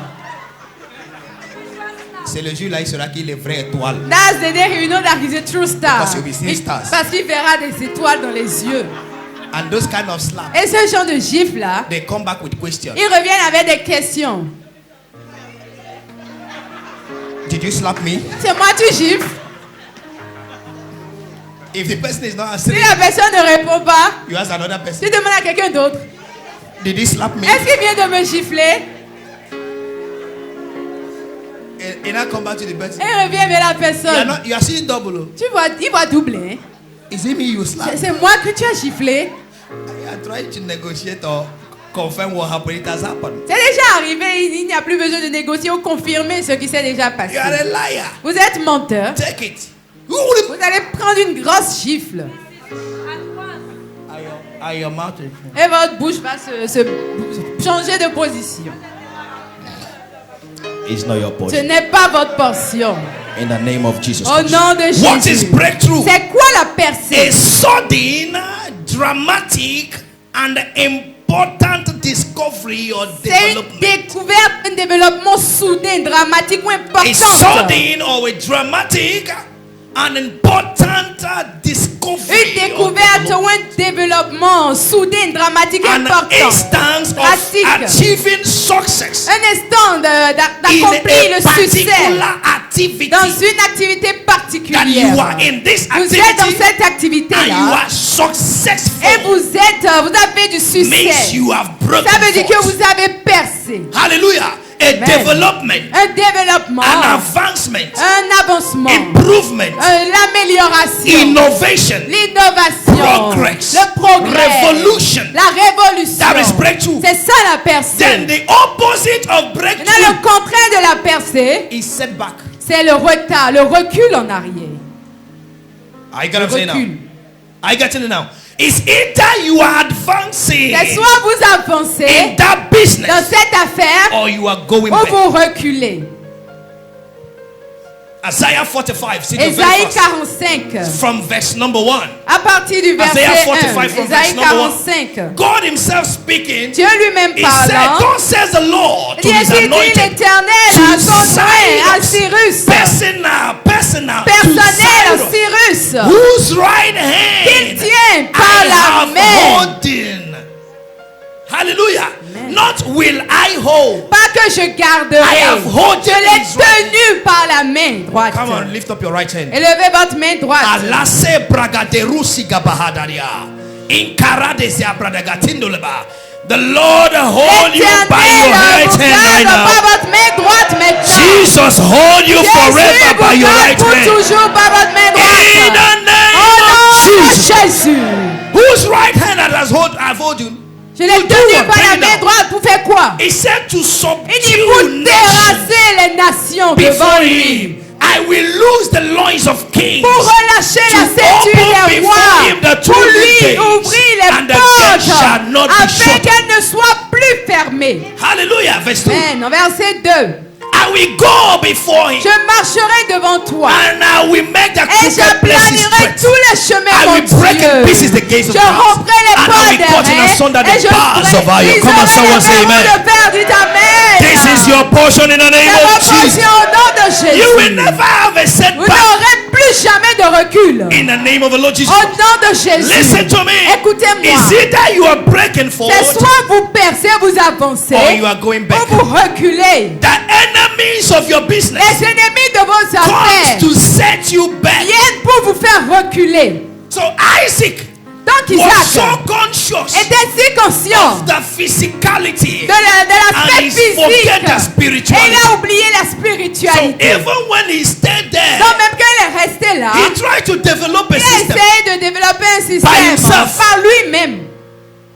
C'est le jour là, il sera qu'il est vraie étoile. That's the day you know that he's a true star. Because you'll be seeing stars. Parce qu'il verra des étoiles dans les yeux. And those kind of slap, Et ce genre de gifle là, they come back with questions. ils reviennent avec des questions. Did you slap me? C'est moi tu gifles. If the person is not Si answering, la personne ne répond pas, you ask another person. tu demandes à quelqu'un d'autre. Did he slap me? Est-ce qu'il vient de me gifler? And now come back to the person. Et il revient vers la You are, personne. not, you are seeing double. Oh. Tu vois, il va doubler. Is it me you slap? C'est moi que tu as giflé. You are trying to negotiate or confirm what happened. It has happened. C'est déjà arrivé, il n'y a plus besoin de négocier ou confirmer ce qui s'est déjà passé. You are a liar. Vous êtes menteur. Take it. Vous allez prendre une grosse gifle. Are your mouth? Et votre bouche va se changer de position. It's not your Ce portion. n'est pas votre portion. In the name of Jesus Au Christ. nom de What is Jésus. breakthrough? C'est quoi la percée? A sudden, dramatic, and important discovery or C'est une development. découverte, un développement soudain, dramatique ou A important. sudden or a dramatic and important discovery. Une découverte or ou un développement soudain, dramatique et an important. instance of Drastique. achieving success Un instant in d'accomplir a le succès particular activity. dans une activité That you particulière. are in this Vous êtes dans activity cette and you activité-là are successful. et vous avez du Means succès. you have broken Ça veut dire que forth. vous avez percé. Hallelujah. A Amen. development, Un développement, an advancement, un avancement, improvement, l'amélioration, innovation, l'innovation, progress, le progrès, revolution. la révolution. That is breakthrough. C'est ça la percée. Then the opposite of Maintenant, breakthrough le contraire de la percée, is setback. c'est le retard, le recul en arrière. I got to say now. Recul. I got it now. It's either you are advancing C'est soit vous avancez in that business dans cette affaire or you are going ou back. vous reculez. Isaiah 45, see the very Ésaïe first. 45, From verse number 1. à partir du verset Isaiah 1, 45 from verse Ésaïe number 1. 45, God himself speaking, Dieu lui-même he said, parlant, God says the Lord to il his dit anointed, l'Éternel à son oint, à Cyrus, personal to personnel à Cyrus, Cyrus, whose right qu'il hand tient par I la have main. holding. Hallelujah. Amen. Not will I hold. Pas que je I garderai, have holden je l'ai his right tenu par la main droite. Come on, lift up your right hand. Élevez votre main droite. Alase bragaderusi gabahadaria. Inkaradezia bradagatindoleba. The Lord hold you by your right vous hand right garde par now. votre main droite maintenant. Jesus hold you Jésus forever by vous your garde right pour hand. toujours par votre main In droite. the name Au nom of de Jesus. Jésus. Whose right hand I've hold you? Je l'ai You do tenu what? par Bring la it main down. droite pour faire quoi? He said to Il dit subdue pour nations terrasser les nations before devant him. lui. I will lose the loins of kings. Pour relâcher la To ceinture open des before rois. him the Pour two lui gates, ouvrir and les the gate shall portes. not be Afin shut. qu'elles ne soient plus fermées. Hallelujah. Verse 2. Amen. Verset 2. I will go before him Je marcherai devant toi. and I will make the Et crooked places j'aplanirai straight. tous les chemins, I mon will break in Dieu. pieces the gates of Je brass, romprai les and I portes will cut in asunder d'airain et the je bars of iron. Come on, someone say amen. de fer. Dites amen. This is your portion in the name C'est of votre Jesus. portion au nom de Jésus. You will never have a Vous setback n'aurez plus jamais de recul. in the name of the Lord Jesus. Au nom de Jésus. Listen to me. Écoutez-moi. Is it that you are breaking C'est forward soit vous percez, vous avancez, or you are going ou back? vous reculez. The enemies of your business Les ennemis de vos comes affaires to set you back. viennent pour vous faire reculer. So Isaac Donc was so Isaac conscious était si conscient of the physicality de l'aspect and he forget the physique et il spirituality. a oublié la So spiritualité. even when he stayed there, Donc même quand il est resté là, he tried to develop a il a system. essayé de développer un By système himself. par lui-même.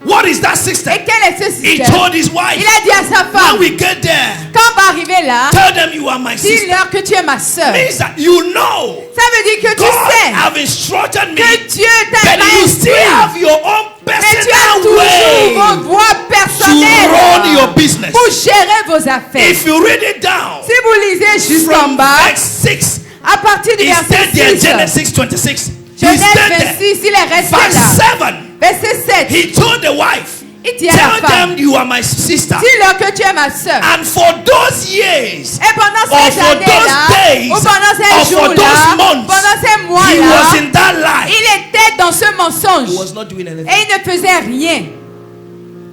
What is that system? Et quel est ce He système? told his wife, Il a dit à sa when femme, we get there, quand on va arriver là, tell them you are my sister. dis-leur que tu es ma soeur. Means that you know Ça veut dire que tu God sais have instructed me, que Dieu t'a but you still instruit. have your own Mais tu as personal toujours way votre voie to personnelle run your business. pour gérer vos affaires. If you read it down Si vous lisez jusqu'en from bas, verse 6, à partir du he verset stayed there, 6, Genesis 26. He Genèse stayed there. 26, il est resté Verse là. 7, Verset 7, he told the wife, il dit à tell la femme, them you are my sister. dis-leur que tu es ma soeur. And for those years, Et pendant or ces for années-là, those days, ou pendant or ces for jours-là, those months, pendant ces he mois-là, was in that life. il était dans ce mensonge. He was not doing anything. Et il ne faisait rien.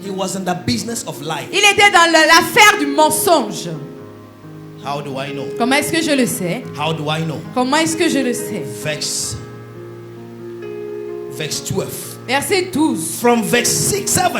He was in the business of life. Il était dans l'affaire du mensonge. How do I know? Comment est-ce que je le sais? How do I know? Comment est-ce que je le sais? Verse 12. Verset 12. From verse 6, 7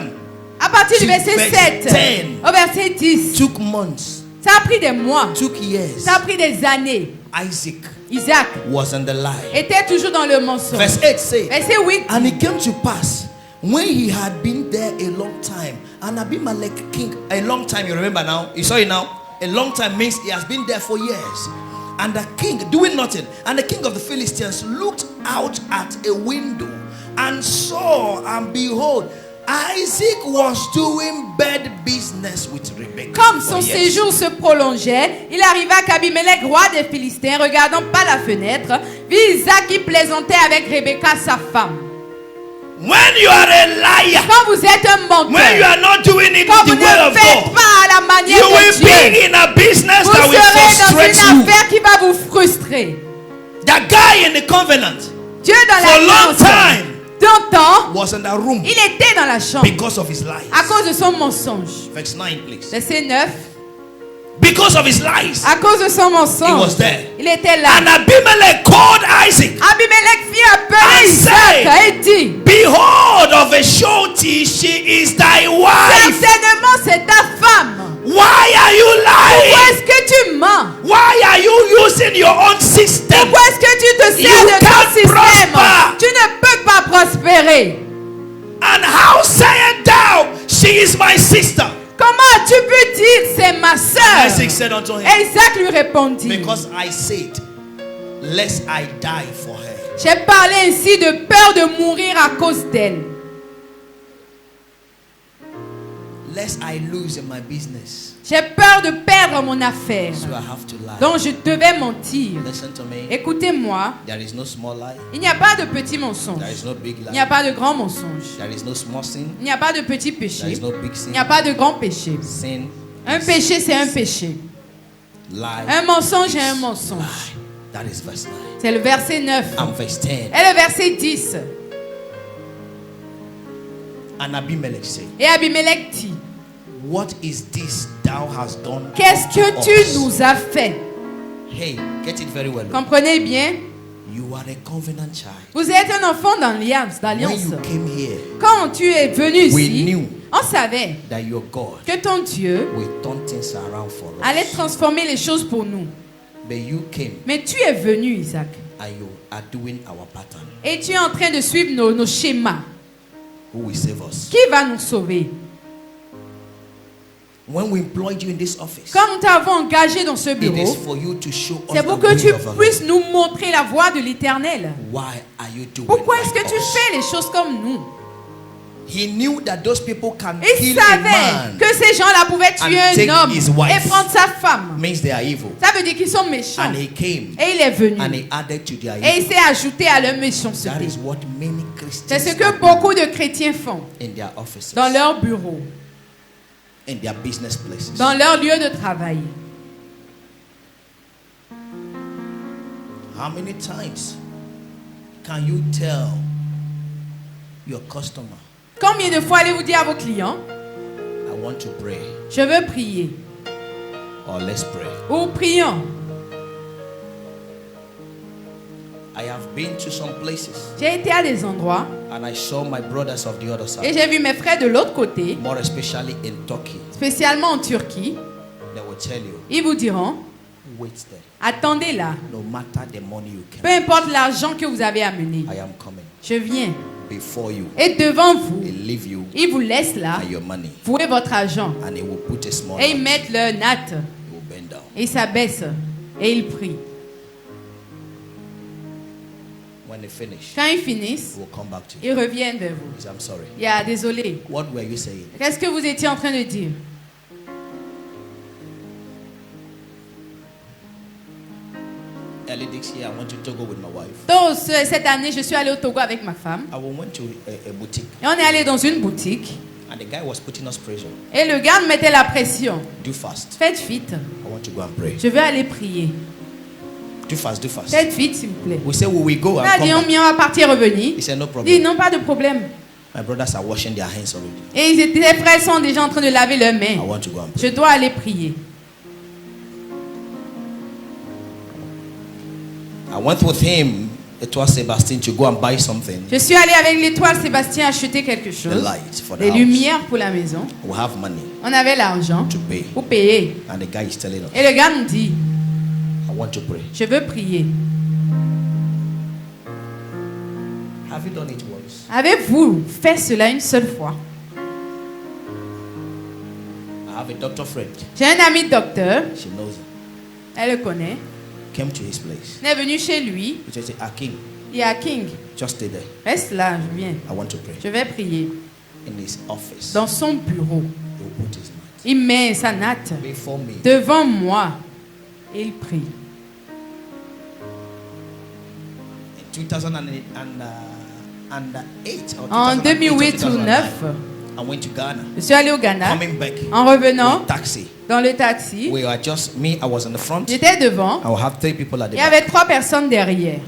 À partir du To verset verse 7 10. au verset 10, took months, ça a pris des mois, took years. ça a pris des années. Isaac Isaac was in the lie. était toujours dans le mensonge. Verse 8 says, Verset 8. and it came to pass when he had been there a long time, and Abimelech king, a long time, you remember now, you saw it now, a long time means he has been there for years. And the king doing nothing, and the king of the Philistines looked out at a window and saw, and behold, Isaac was doing bad business with Rebekah. Comme son séjour se prolongeait, il arriva qu'Abimelech, roi des Philistins, regardant par la fenêtre, vit Isaac qui plaisantait avec Rebecca, sa femme. When you are a liar, quand vous êtes un menteur, when you are not doing it quand the vous way ne of faites God, pas à la manière you de will Dieu, be in a business vous that will serez dans frustrate une you. affaire qui va vous frustrer. The guy in the covenant, Dieu dans for a long l'alliance, time, longtemps, was in that room il était dans la chambre because of his lies. à cause de son mensonge. Verse 9, please. Verset 9. Because of his lies, À cause de son he mensonge, was there. il était là. And Abimelech called Isaac Abimelech fit appeler and Isaac said, et dit, behold, of a surety she is thy wife. certainement c'est ta femme. Why are you Pourquoi lying? est-ce que tu mens? Why are you using your own system? Pourquoi est-ce que tu te You sers de ton can't système? prosper. Tu ne peux pas prospérer. And how sayest thou, she is my sister? Comment tu peux dire c'est ma soeur? Isaac said unto him, Et Isaac lui répondit, because I said, lest I die for her. j'ai parlé ainsi de peur de mourir à cause d'elle. Lest I lose in my business. J'ai peur de perdre mon affaire. So I have to lie. Donc je devais mentir. Listen to me. Écoutez-moi, There is no small lie. il n'y a pas de petit mensonge. There is no big Il n'y a lie. pas de grand mensonge. There is no small sin. Il n'y a pas de petit There is péché. no big Il sin. n'y a pas de grand péché. Sin, Un péché, c'est un péché. lie. Un mensonge est is un mensonge. lie. That is verse 9. C'est le verset 9. And verse 10. Et le verset 10. And Abimelech said, Et Abimelech dit, what is this thou hast done? qu'est-ce que unto tu us? nous as fait? Hey, get it very well. Comprenez bien, You are a covenant child. vous êtes un enfant d'alliance. When you came here, Quand tu es venu we ici, knew on savait that your God que ton Dieu will turn things around for allait us. transformer les choses pour nous. But you came Mais tu es venu, Isaac, and you are doing our pattern. et tu es en train de suivre nos schémas. Who will save us? Qui va nous sauver? When we employed you in this office, Quand nous t'avons engagé dans ce it is bureau, for you to show us c'est the pour que way tu of the Lord. puisses nous montrer la voie de l'Éternel. Why are you doing Pourquoi est-ce like que tu us? fais les choses comme nous? He knew that those people can Il kill a savait man. que ces gens-là pouvaient tuer and take un homme his wife. et prendre sa femme. Means they are evil. Ça veut dire qu'ils sont méchants. And he came Et il est venu. and he added to their Et il evil. s'est ajouté à leur That méchanceté. is what many C'est ce Christians que beaucoup de chrétiens font in their offices, dans leur bureau, in their business places. dans leur lieu de travail. How many times can you tell your customer, Combien de fois allez-vous dire à vos clients, I want to pray, je veux prier, or let's pray? ou prions? I have been to some places J'ai été à des endroits and I saw my brothers of the other et side, j'ai vu mes frères de l'autre côté, more especially in Turkey. spécialement en Turquie. They will tell you, Ils vous diront, wait there. attendez là, No matter the money you peu can, importe l'argent que vous avez amené, I am coming je viens. before you. Et devant vous, He leave you ils vous laissent là, and your money, vouer votre argent. and he will put a small Et ils note. mettent leur natte, He will bend down. et ils s'abaissent, et ils prient. When they finish, Quand ils finissent, he will come back to you. ils reviennent vers vous. He says, I'm sorry. Il y a désolé. What were you saying? Qu'est-ce que vous étiez en train de dire? Early this year, I went to Togo with my wife. Donc, cette année, je suis allée au Togo avec ma femme. I went to a boutique, Et on est allé dans une boutique. and the guy was putting us pressure. Et le gars me mettait la pression. Do fast. Faites vite. I want to go and pray. Je veux aller prier. Do fast, do fast. Faites vite, s'il vous plaît. We say, will we go On and a come dit, back? on va partir revenir. He said, no Il dit, problem. non, pas de problème. My brothers are washing their hands already. Et les frères sont déjà en train de laver leurs I mains. want to go and pray. Je dois aller prier. I went with him, Etoile Sébastien, to go and buy something. Je suis allée avec l'étoile Sébastien acheter quelque The chose. lights for the Des house. lumières pour la maison. We have money On avait l'argent to pay. pour payer. And the guy is telling us, Et le gars nous dit, I want to pray. je veux prier. Have you done it once? Avez-vous fait cela une seule fois? I have a doctor friend. J'ai un ami docteur, She knows him. elle le connaît. Came to his place. Elle est venue chez lui. He said, Akin, Il y a King. just stay there. Reste là, je viens. I want to pray. Je vais prier. in his office. dans son bureau. He will put his mat Il met sa natte before me. devant moi et il prie. In 2008 or En 2008 ou 2009, I went to Ghana. je suis allé au Ghana. Coming back En revenant with taxi. dans le taxi, We are just me. I was in the front. j'étais devant. I will have 3 people at the Il y back. avait 3 personnes derrière.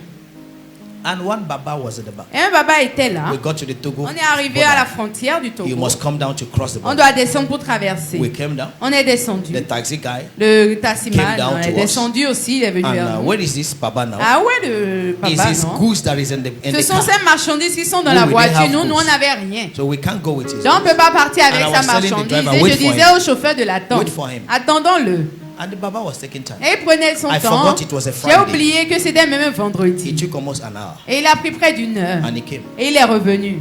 And one Baba was at the back. Et un baba était là. We got to the Togo. On est arrivé à la frontière du You Togo. must come down to cross the On border. doit descendre pour traverser. We came down. On est descendu. The taxi guy. Le taximan came down on est to us. descendu aussi. Il est venu And vers nous. where is this Baba now? Ah ouais, le Is papa, his non? goods that is in the Ce sont car? ces marchandises qui sont dans We la didn't voiture. have Nous, on goods. n'avait rien. So we can't go with his Donc, on ne goods. peut pas partir avec And I sa was telling the marchandise. driver, Et wait je for disais him. au chauffeur de l'attendre. Wait for him. Attendons-le. And the Baba was taking time. Et il prenait son I temps. forgot it was a J'ai Friday. oublié que c'était même un It vendredi. took almost an hour. Et il a pris près d'une heure. And he came. Et il est revenu.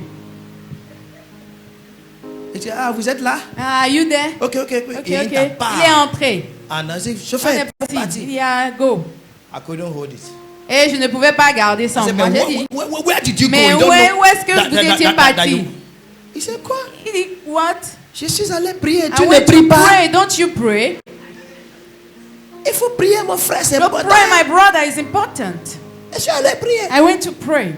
He said, ah, vous êtes là? Ah, you there? Okay. Ok, He ok. entered, Il bam. est entré. And I said, On chauffeur, est parti. parti. Il y a go. I couldn't hold it. Et je ne pouvais pas garder I ça en said, moi. but J'ai dit, where did you mais go? You don't know où est-ce que that- vous that- étiez that- that parti? you- He said, quoi? Il dit, what? Je suis allé prier. I Tu ne went pries to pas. pray. Don't you pray? Il faut prier, mon frère, c'est No, important. pray, my brother, is important. Je suis allé prier. I went to pray.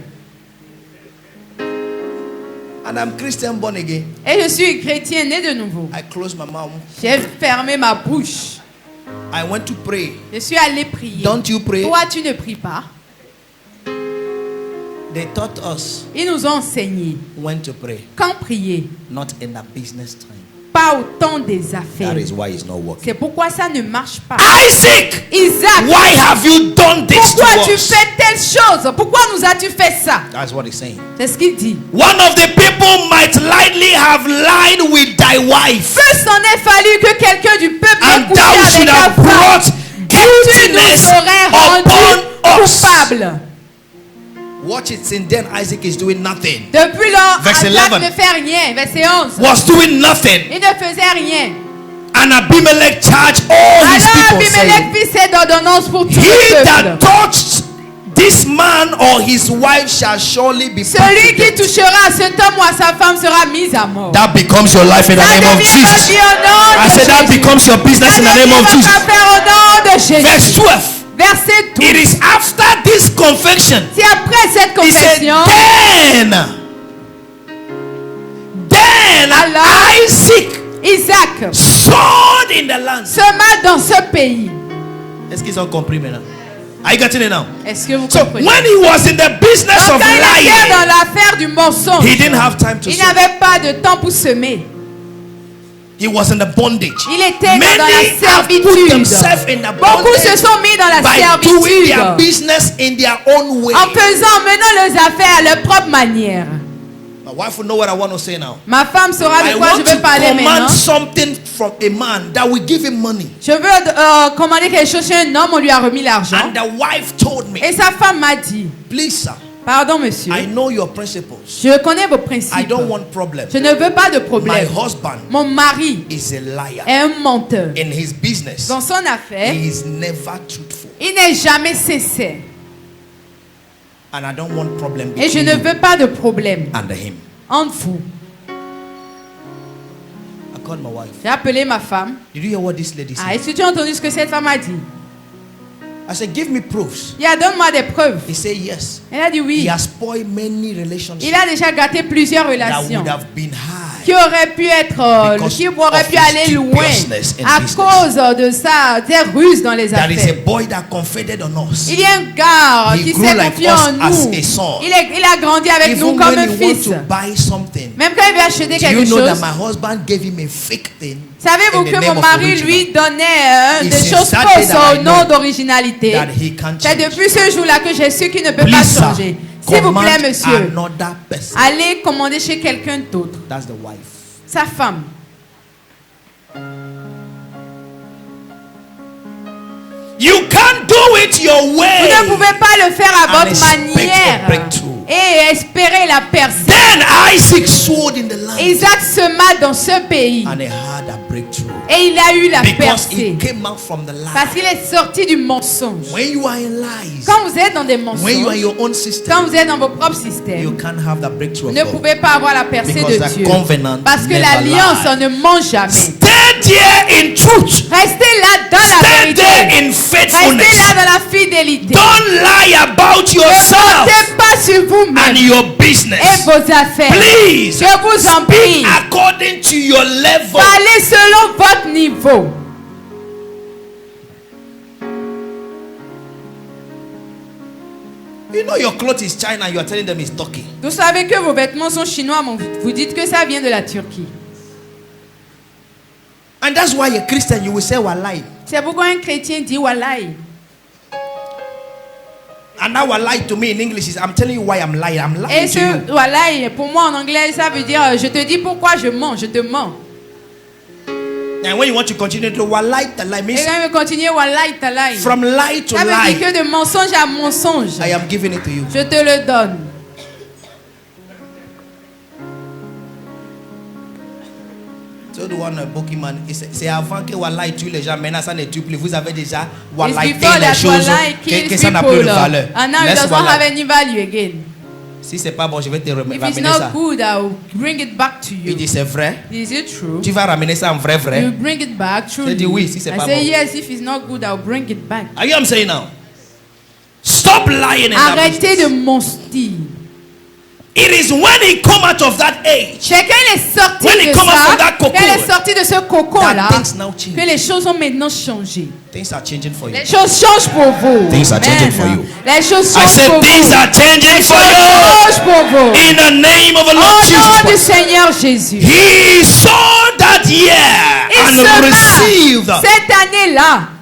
And I'm Christian born again. Et je suis chrétien né de nouveau. I closed my mouth. J'ai fermé ma bouche. I went to pray. Je suis allé prier. Don't you pray? Toi, tu ne pries pas. They taught us Ils nous ont enseigné when to pray, quand prier, not in a business time. pas au temps des That affaires. is why it's not working. C'est pourquoi ça ne marche pas. Isaac, Isaac, why have you done this to pourquoi tu us? fais telle chose? Pourquoi nous as-tu fait ça? That's what he's saying. C'est ce qu'il dit. One of the people might lightly have lied with thy wife, Peu s'en est fallu que quelqu'un du peuple ait and couché thou avec should ta have femme. brought Et tu nous guiltiness aurais rendu upon us. coupables. Watch it. Since then, Isaac is doing nothing. Depuis lors, Verse Isaac 11. ne fait rien. Verset 11. Was doing nothing. Il ne faisait rien. And Abimelech charged all his Alors people, saying, Abimelech fit cette ordonnance pour tout he le that peuple. touched this man or his wife shall surely be put Celui to qui death. touchera à cet homme ou à sa femme sera mis à mort. That becomes your life in the Ça name of devient votre Jesus. vie au nom I de said that Jésus. becomes your business Ça in the name devient of votre Jesus. affaire au nom de Jésus. Verse 12. Verset 12. It is after this confession. C'est après cette He said, confession. then Alors, Isaac Isaac sowed in the land. sema dans ce pays. Est-ce qu'ils ont compris maintenant? Are you getting it now? Est-ce que vous So comprenez? when he was in the business Donc, of quand il était dans lying, l'affaire du mensonge, he didn't have time to il sow. n'avait pas de temps pour semer. He was in the bondage. Il était dans la Many have put servitude. themselves in the Beaucoup se bondage sont mis dans la by doing their servitude business in their own way. en menant leurs affaires à leur propre manière. My wife will know what I want to say now. Ma femme saura I de quoi je want to veux parler command maintenant. something from a man that will give him money. Je veux commander quelque chose chez un homme, on lui a remis l'argent. And the wife told me, Et sa femme m'a dit, please sir, pardon monsieur, I know your principles. je connais vos I principes. don't want problems. Je ne veux pas de My problème. husband Mon mari is a liar. est un menteur. In his business, Dans son affaire, he is never truthful. il n'est jamais sincère. And I don't want problem Et je between ne you veux pas de problème and him. entre vous. I called my wife. J'ai appelé ma femme. Did you hear what this lady Ah, said? est-ce que tu as entendu ce que cette femme a dit? I said, give me proofs. Il a donne-moi des preuves. He said, yes. Elle a dit He oui. has spoiled many relationships Il a déjà gâté plusieurs that relations would have been high. qui auraient pu être, Because qui auraient of pu his aller loin dubiousness in à business. cause de ça, des ruses dans les There is a affaires. boy that confided on us. Il y a un gars He qui grew s'est like confié us en as nous. a son. Il a grandi avec nous Even comme when un he wants fils. to buy something, Même quand il veut acheter do you quelque know that chose, my husband gave him a fake thing? savez-vous in the que name mon of mari original? lui donnait He des says, choses "That day fausses that I au know nom d'originalité. That he can't C'est change." depuis ce jour-là que j'ai su qu'il ne peut Please, pas sir, changer. S'il vous plaît, command monsieur, another person. allez commander chez quelqu'un d'autre. That's the wife. Sa femme. You can't do it your Vous way. ne pouvez pas le faire à And votre expect a manière breakthrough. et espérer la percée. Then Isaac sowed in the land, Isaac sema dans ce pays and he had a breakthrough. Et il a eu la Because percée. he came out from the Parce lie. qu'il est sorti du mensonge. When you are in lies, Quand vous êtes dans des when you are mensonges, in your own quand system, vous êtes dans vos propres you systèmes, can't have the breakthrough vous of ne God. pouvez pas avoir la percée Because de the Dieu. covenant Parce que never l'alliance, lies. on ne ment jamais. Stay there in truth. Restez là dans la Stay there vérité. in Restez faithfulness. là dans la fidélité. Don't lie about Ne yourself mentez pas sur vous-même and your et business. vos affaires. Please Je vous en prie. speak according to your level. Parlez selon votre niveau. You know your clothes is China and you are telling them it's Turkey. Vous savez que vos vêtements sont chinois, mais vous dites que ça vient de la Turquie. And that's why a Christian you will say wallahi. C'est pourquoi un chrétien dit wallahi. And that wallahi to me in English is I'm telling you why I'm lying. I'm lying Et to you. ce wallahi, pour moi en anglais, ça veut dire je te dis pourquoi je mens, je te mens. And when you want to continue to wallahi talai Et means quand il veut continuer wallahi talai. from lie to Ça veut lie. dire que de mensonge à mensonge. I am giving it to you. Je te le donne. So the one Pokemon, c'est avant que wallahi tue les gens. Maintenant ça ne tue plus. Vous avez déjà It's wallahi before fait les that choses wallahi que kills ça n'a plus de people. valeur. And now it Laisse doesn't have wallahi. any value again. Si c'est pas bon, je vais te If it's ramener not ça. good, I will bring it back to Il you. dit c'est vrai. Is it true? Tu vas ramener ça en vrai You vrai. bring it back, truly. Je dis oui, si c'est I pas say bon. yes, if it's not good, I'll bring it back. Are you what I'm saying now? Stop lying in that Arrêtez business. de mentir. It is when he come out of that age Chacun est sorti When it de come out ça, from that cocoon, quand elle est sortie de ce cocon-là, that things now change. que les choses ont maintenant changé. Things are changing for you. Les choses changent pour vous. Things are changing Amen. for you. Les choses I changent said pour things vous. are changing Les for choses you. changent pour vous. In the name of the Lord Au Jesus nom du Christ. Seigneur Jésus. He saw that year Il and sera received cette année-là.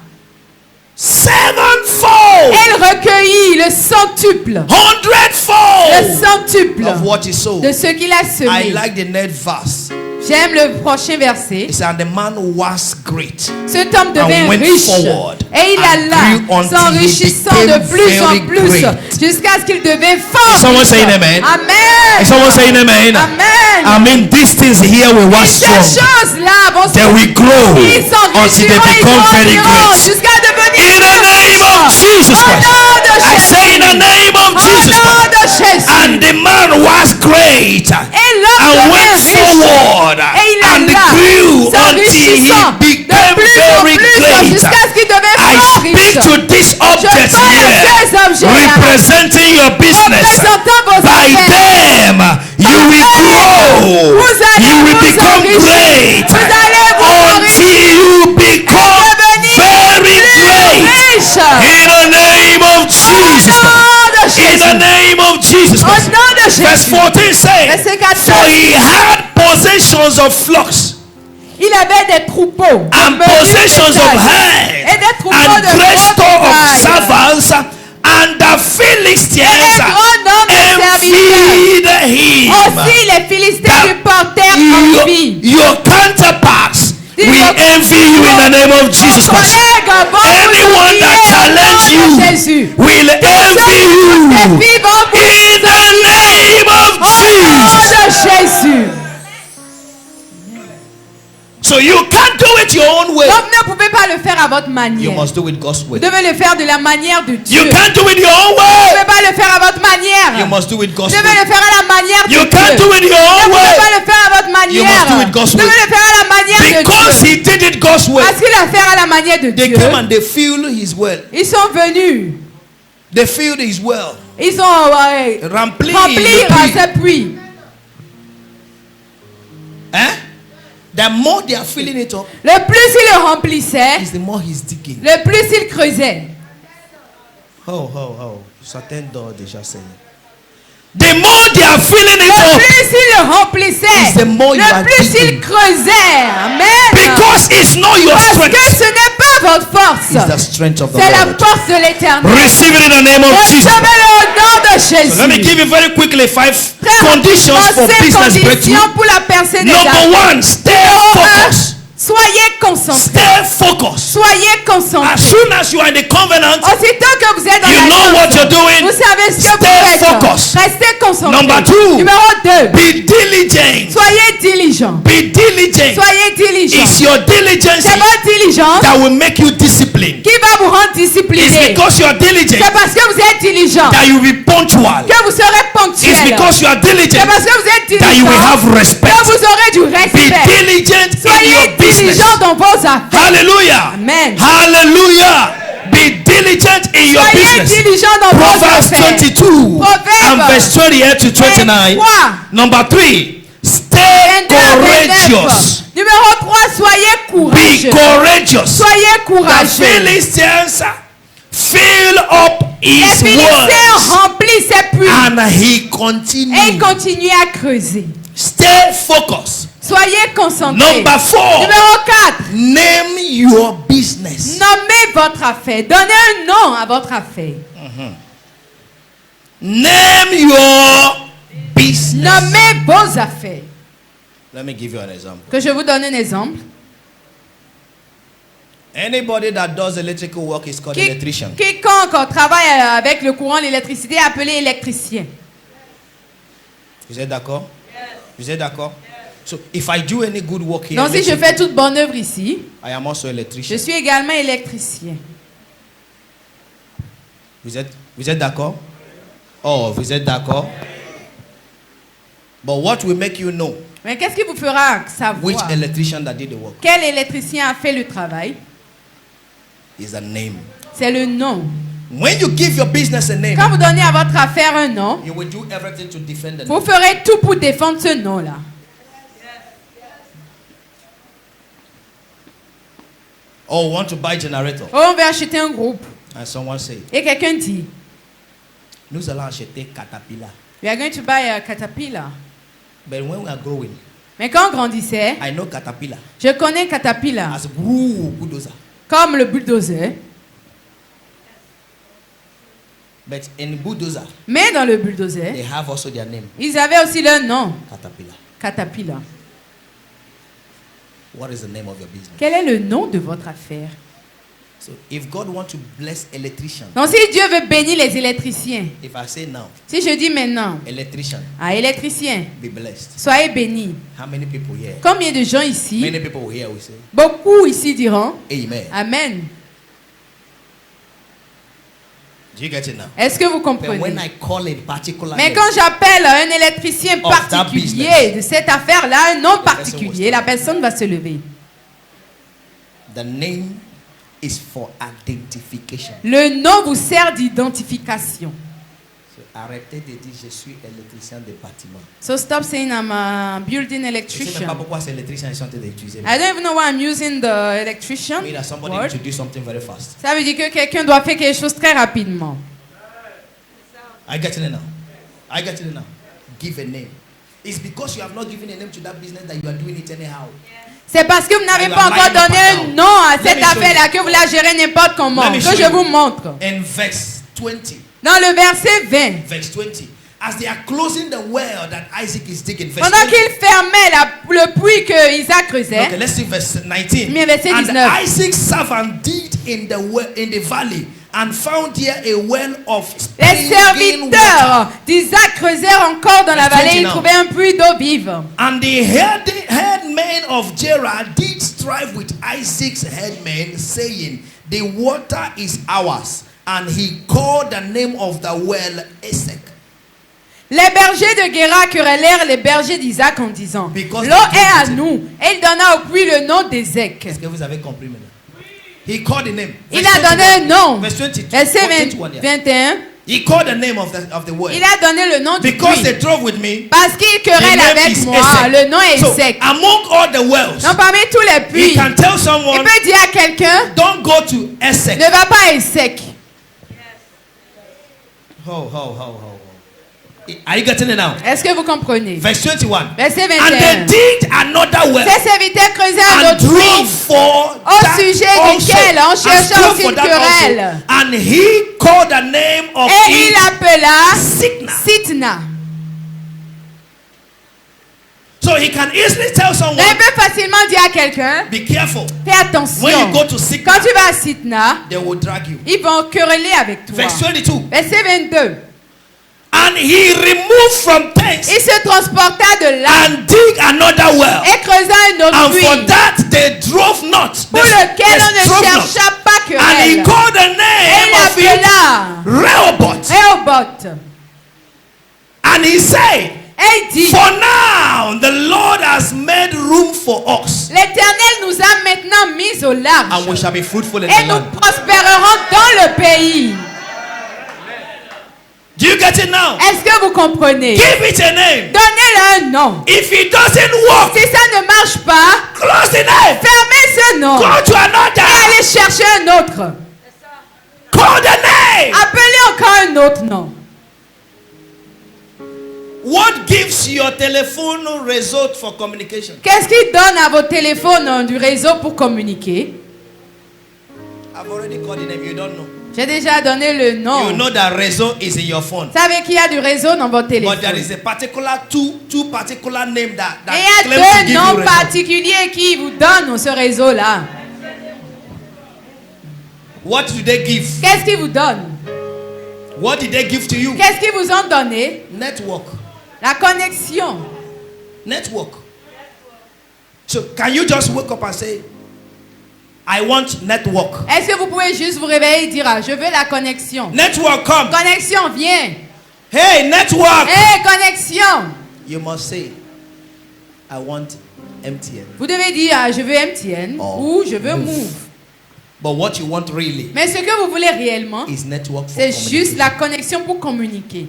sevenfold, Elle recueillit le centuple. Le hundredfold centuple of what he sowed. de ce qu'il a I semé. like the next verse. J'aime le prochain verset. It said, and the man was great. Cet homme devint And went riche forward et il and alla grew until s'enrichissant he de became plus en very plus great. jusqu'à ce qu'il devint fort. Is someone riche. saying amen? Amen. Is someone saying amen? Amen. I mean, these things here will Et wax ces strong. choses-là vont They will grow ils until they s'enrichiront, ils become very grandiront great. jusqu'à devenir In the name of Jesus Au Christ. nom de I say in the Jésus. name of Au Jesus nom Christ. de Jésus. And the man was great Et l'homme and devint went riche. forward Et il and alla grew until s'enrichissant he de became plus en very plus great. jusqu'à ce qu'il devint I fort speak riche. to these objects parle à here, ces objets-là. representing your business. Représentant vos By affaires. them, you will grow. Vous allez You will vous become enrichir. great Vous allez vous until you become devenir very great. riche. In the name of Jesus Au Christ. nom de In the Jésus. name of Jesus Au Christ. nom de Verse Jésus. 14 says, Verset 14. for he had possessions of flocks Il avait des troupeaux. and de menus possessions of bétail, et herds des troupeaux and de great gros store of bétail. servants, and the Philistines Et un grand nombre de serviteurs. envied him. Aussi, les Philistins That lui portèrent envie. your counterparts Dis will vos- envy you in the name of Jesus Vos Christ. collègues vont vous Anyone envier that au challenge nom de you Jésus. will envy Tes you filles vont vous in the name of au nom Jesus. de Jésus. So you can't do it your own way. Donc ne pouvez pas le faire à votre You manière. must do it God's Vous way. devez le faire de la manière de Dieu. You can't do it your own Vous ne way. pouvez pas le faire à votre manière. You must do it Vous God's devez way. le faire à la manière de You Dieu. can't do it your Vous own ne pouvez pas way le faire à votre You manière. must do it God's Vous devez way. le faire à la manière de because Dieu. he did it God's way. Parce qu'il a fait à la manière de They Dieu. came and they filled his well. Ils sont venus. They filled his well. Ils ont Rempli rempli le puits. ce puits. Eh? The more they are filling it up, Le plus il le remplissait, is the more he's digging. le plus il creusait. Certains d'or déjà Seigneur. The more they are filling it Le up, plus il le remplissait, Is the more you are le plus digging. il creusait. Amen. because it's not your Parce strength, que ce n'est pas votre it's the force. strength of the C'est la Lord. force de l'éternel. Receive it in the name of Jesus. Recevez-le au nom de Jésus. So let me give you very quickly 5 Très conditions for rapidement, ces business breakthrough. conditions pour la percée des Number affaires. 1, stay Numéro un, focused. soyez concentrés. Stay focused. Soyez concentrés. As soon as you are in the covenant, Aussitôt que vous êtes dans you la know what chose, you're doing. vous savez ce que Stay vous faites. focused. focused. Restez concentrés. Number 2. Numéro 2. Be diligent. Soyez diligents. Be diligent. Soyez diligents. It's your diligence C'est votre diligence that will make you disciplined. qui va vous rendre It's disciplinés. because you are diligent C'est parce que vous êtes diligents that you will be punctual. que vous serez It's ponctuels. because you are C'est diligent parce que vous êtes that you will diligents have respect. que vous aurez du Be respect. diligent in Soyez your business. diligents dans vos affaires. Hallelujah. Amen. Hallelujah. Be diligent in your Soyez business. diligents dans vos Proverbs affaires. 22 Proverbs and verse 28 to 29. 23. Number 3. Stay 22 à 29. courageous. Numéro 3, soyez Be courageux. courageous. Soyez The courageux. Philistines fill up Les his Philistins words remplissent ses puits and he et ils continued. continuent à creuser. Stay focused. Soyez concentrés. Number 4. Numéro 4, Name your business. nommez votre affaire. Donnez un nom à votre affaire. Name your business. Nommez vos affaires. Let me give you an example. Que je vous donne un exemple. Anybody that does electrical work is called electrician. Quiconque travaille avec le courant, l'électricité est appelé électricien. Vous êtes d'accord? Vous êtes d'accord? So if I do any good work here, Donc si je fais toute bonne œuvre ici, I am also je electrician. suis également électricien. Vous êtes d'accord? Oh, vous êtes d'accord? But what will make you know Mais qu'est-ce qui vous fera which savoir electrician that did the work quel électricien a fait le travail? is a name. C'est le nom. When you give your business a name, Quand vous donnez à votre affaire un nom, you will do everything to defend the vous name. ferez tout pour défendre ce nom-là. Oh, want to buy generator. Oh, on veut acheter un groupe. And someone say, Et quelqu'un dit, nous allons acheter Caterpillar. we are going to buy a Caterpillar. But when we are growing, Mais quand on grandissait, I know Caterpillar je connais Caterpillar as woo bulldozer. comme le bulldozer. But in bulldozer, Mais dans le they bulldozer, have also their name, ils avaient aussi leur nom, Caterpillar. Caterpillar. What is the name of your business? Quel est le nom de votre affaire? So if God wants to bless electrician, Donc si Dieu veut bénir les électriciens, if I say now, si je dis maintenant, electrician, électricien, be blessed. soyez bénis. How many people here? Combien de gens ici, Many people here will say, beaucoup ici diront, Amen. Amen. Do you get it now? Est-ce que vous But comprenez? when I call a particular Mais name, quand j'appelle un électricien Of that particulier business, de cette affaire-là, un nom the person particulier, will la personne va se lever. the name is for identification. Le nom vous sert d'identification. So, arrêtez de dire je suis électricien de bâtiment. So stop saying I'm a building Je ne sais même pas electrician. pourquoi ces électriciens sont en train d'utiliser. I don't even know why I'm using the electrician I mean that somebody word. needs to do something very fast. Ça veut dire que quelqu'un doit faire quelque chose très rapidement. I get it now. I get it now. Give a name. It's because you have not given a name to that business that you are doing it anyhow. C'est parce que vous n'avez You pas are encore lying up donné and un down. nom à Let cette me show affaire-là you. que vous la gérez n'importe comment. Let me Que show je you. vous montre. In verse 20. Dans le verset 20, Verse 20. As they are closing the well that Isaac is digging. Verse pendant 20. qu'il fermait le puits que Isaac creusait, Okay, let's see verse 19. Mais verset And 19. Isaac's servant did in the valley and found here a well of les springing water. serviteurs d'Isaac creusèrent encore dans la Verse vallée, 20 ils now. trouvaient un puits d'eau vive. And the headmen of Gerar did strive with Isaac's headmen, saying, the water is ours. And he called the name of the well Esek. Les bergers de Guéra querellèrent les bergers d'Isaac en disant, Because l'eau they est à did it. nous. Et il donna au puits le nom d'Ézek. Est-ce que vous avez compris maintenant? He called the name. Il Verse a donné un 21. nom. Verse 22. Verset 21, yeah. 21, He called the name of the well. il a donné le nom du Because puits. they drove with me. Parce qu'il The querelle name avec is moi. Esek. Le nom est So, Ézek. among all the wells, Donc parmi tous les he puits, can tell il someone, peut dire à quelqu'un, don't go to Esek. ne va pas à Ézek. Ho. Are you getting it now? Est-ce que vous comprenez? Verse 21. Verset And 21. they dig another well Ces serviteurs creusaient un and autre drove puits for au that sujet also. duquel on And cherchait drove aussi for une that querelle. also. And he called the name of Et il it appela Sitna. Sitna. So he can easily tell someone, Mais il peut facilement dire à quelqu'un, be careful. fais attention. When you go to Sitna, Quand tu vas à Sitna, they will drag you. ils vont quereller avec toi. Verse 22. Verset 22. And he removed from thence Il se transporta de là and dig another well. et creusa une autre And for puits that they drove not. pour lequel on ne chercha pas And he querelle. called the Et name il of it appela Rehoboth. Rehoboth. And he said, Et il dit, for now the Lord has made room for us, l'Éternel nous a maintenant mis au and large. we shall be fruitful in Et the nous land. prospérerons dans le pays. Do you get it now? Est-ce que vous comprenez? Give it a name. Donnez-le un nom. If it doesn't work, Si ça ne marche pas, close the name. fermez ce nom Go to et another. allez chercher un autre. Call the name. Appelez encore un autre nom. What gives your telephone result for communication? Qu'est-ce qui donne à vos téléphones du réseau pour communiquer? I've already called the name. You don't know. J'ai déjà donné le nom. You know that réseau is in your phone. Vous savez qu'il y a du réseau dans votre téléphone. But there is a particular two particular name that Et il y claim to a give deux you noms result. particuliers qui vous donnent ce réseau-là. What do they give? Qu'est-ce qu'ils vous donnent? What did they give to you? Qu'est-ce qu'ils vous ont donné? Network. La connexion. Network. So can you just wake up and say, I want network. Est-ce que vous pouvez juste vous réveiller et dire, ah, je veux la connexion. Network come. Connexion, viens. Hey, network. Hé, connexion. You must say, I want MTN. Vous devez dire, ah, je veux MTN Oh, ou je veux Move. Move. But what you want really Mais ce que vous voulez réellement, is network for c'est juste communication. la connexion pour communiquer.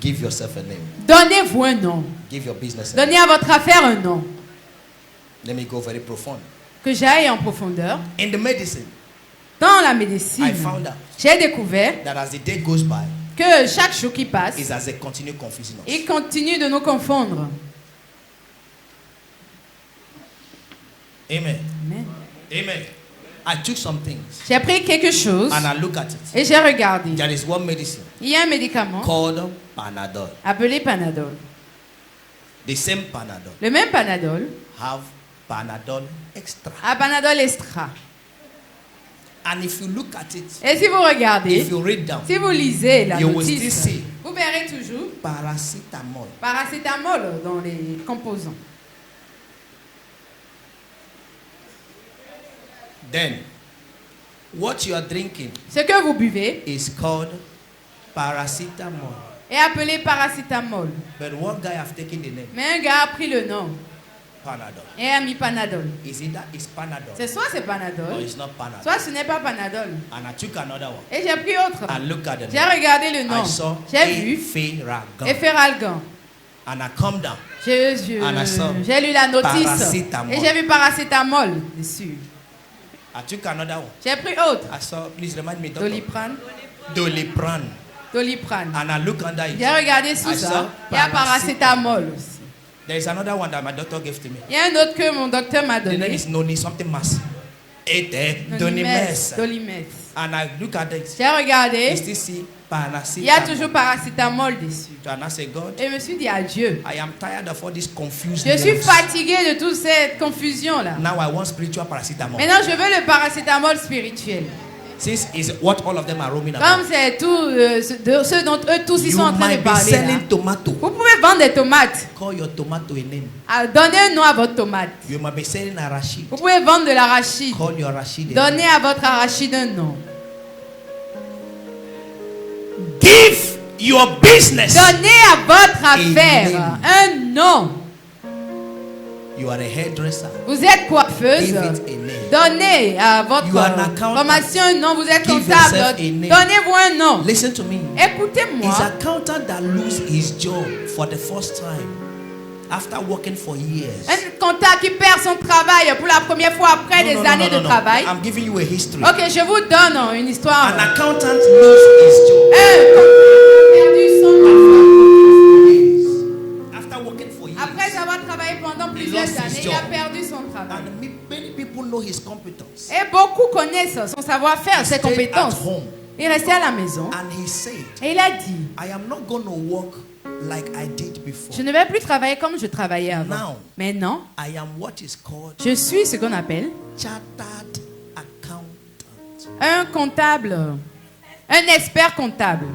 Give yourself a name. Donnez-vous un nom. Give your business a name. Donnez à votre affaire un nom. Let me go very profound. Que j'aille en profondeur. In the medicine, Dans la I médecine, found out j'ai découvert that as the day goes by, que chaque jour qui passe, is as they continue confusing us. il continue de nous confondre. Amen. Amen. Amen. I took some things J'ai pris quelque chose and I look at it. et j'ai regardé. There is one medicine Il y a un médicament called Panadol. appelé Panadol. The same Panadol Le même Panadol have Panadol Extra. a Panadol Extra. And if you look at it, Et si vous regardez, if you read down, si vous lisez la you will still notice, see vous verrez toujours paracetamol. paracétamol dans les composants. Then, what you are drinking Ce que vous buvez is called paracetamol. est appelé paracétamol. But one guy have taken the name Mais un gars a pris le nom Panadol. et a mis Panadol. Is it that it's Panadol C'est soit c'est or Panadol, it's not Panadol? soit ce n'est pas Panadol. And I took another one. Et j'ai pris autre. I look at the J'ai name. regardé le nom. I saw J'ai vu Eferagan. Efferalgan. And I come down. J'ai And I saw j'ai lu la notice paracétamol. et j'ai vu paracétamol dessus. I took another one. J'ai pris autre. I saw, please remind me, doctor. Doliprane. Doliprane. Doliprane. And I look under it. J'ai regardé sous I ça. saw Il y a paracétamol aussi. There is another one that my doctor gave to me. Il y a un autre que mon docteur m'a The name donné. is Noni something mass. Dolimes. Donimes. Dolimes. And I look at it. J'ai regardé. You still see Il y a paracetamol. toujours paracétamol dessus. And I say, God, Et je me suis dit à Dieu, I am tired of all this confused je suis names. fatigué de toute cette confusion-là. Now I want spiritual paracetamol. Maintenant, je veux le paracétamol spirituel. Since is what all of them are roaming Comme about. c'est tout, ceux d'entre eux tous ils You sont en train de might be parler. là. selling tomato. Vous pouvez vendre des tomates. Call your tomato a name. Ah, donnez un nom à votre tomate. You might be selling arachide. Vous pouvez vendre de l'arachide. Call your arachide a Donnez name. à votre arachide un nom. Give your business. Donnez à votre affaire name. un nom. You are a hairdresser. Vous êtes coiffeuse. Give it a name. Donnez à votre You are an accountant. formation un nom. Vous êtes Give comptable. yourself a name. Donnez-vous un nom. Listen to me. Écoutez-moi. Is accountant that lose his job for the first time after working for years. Un comptable qui perd son travail pour la première fois après des années de travail. I'm giving you a history. Ok, je vous donne une histoire. An accountant lose his job Un comptable a perdu son after working for years. Après avoir travaillé pendant plusieurs lost his années, il job. a perdu son travail. And many people know his competence. Et beaucoup connaissent son savoir-faire, ses Stayed compétences. at home. Il restait à la maison And he said, et il a dit, I am not going to work like I did before. je ne vais plus travailler comme je travaillais avant. Now, Maintenant, I am what is called je suis ce qu'on appelle chartered accountant. un comptable, un expert comptable.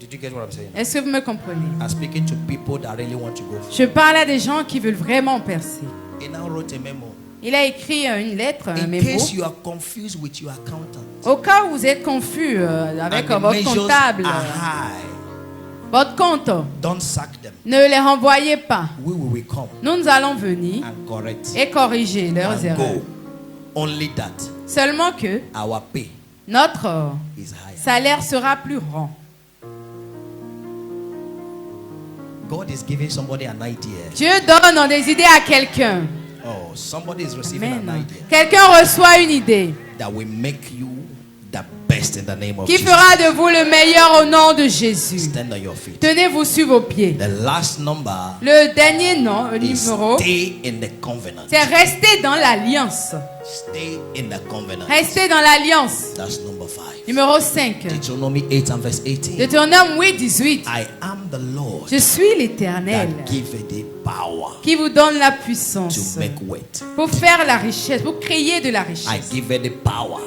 Did you get what I'm saying? Est-ce que vous me comprenez? I'm speaking to people that really want to go. Je parle à des gens qui veulent vraiment percer. He now wrote a memo. Il a écrit une lettre, un In mémo. case you are confused with your accountant. Au cas où vous êtes confus avec and the votre measures comptable, are high. votre compte, Don't sack them. ne les renvoyez pas. We will come Nous allons venir and correct et corriger leurs and erreurs. go. Only that Seulement que our pay notre is higher. salaire sera plus grand. God is giving somebody an idea. Dieu donne des idées à quelqu'un. Oh, somebody is receiving an Amen. idea Quelqu'un reçoit une idée that will make you the best in the name of qui Jesus. fera de vous le meilleur au nom de Jésus. Stand on your feet. Tenez-vous sur vos pieds. The last number Le dernier is numéro, stay in the covenant. c'est rester dans l'alliance. Stay in the covenant. Rester dans l'alliance. That's number 5. Numéro 5. Deuteronomy 8 and verse 18. Deutéronome 8, 18. I am the Lord Je suis l'Éternel that giveth thee power qui vous donne la to puissance make wealth. pour faire la richesse, pour créer de la I richesse. give thee the power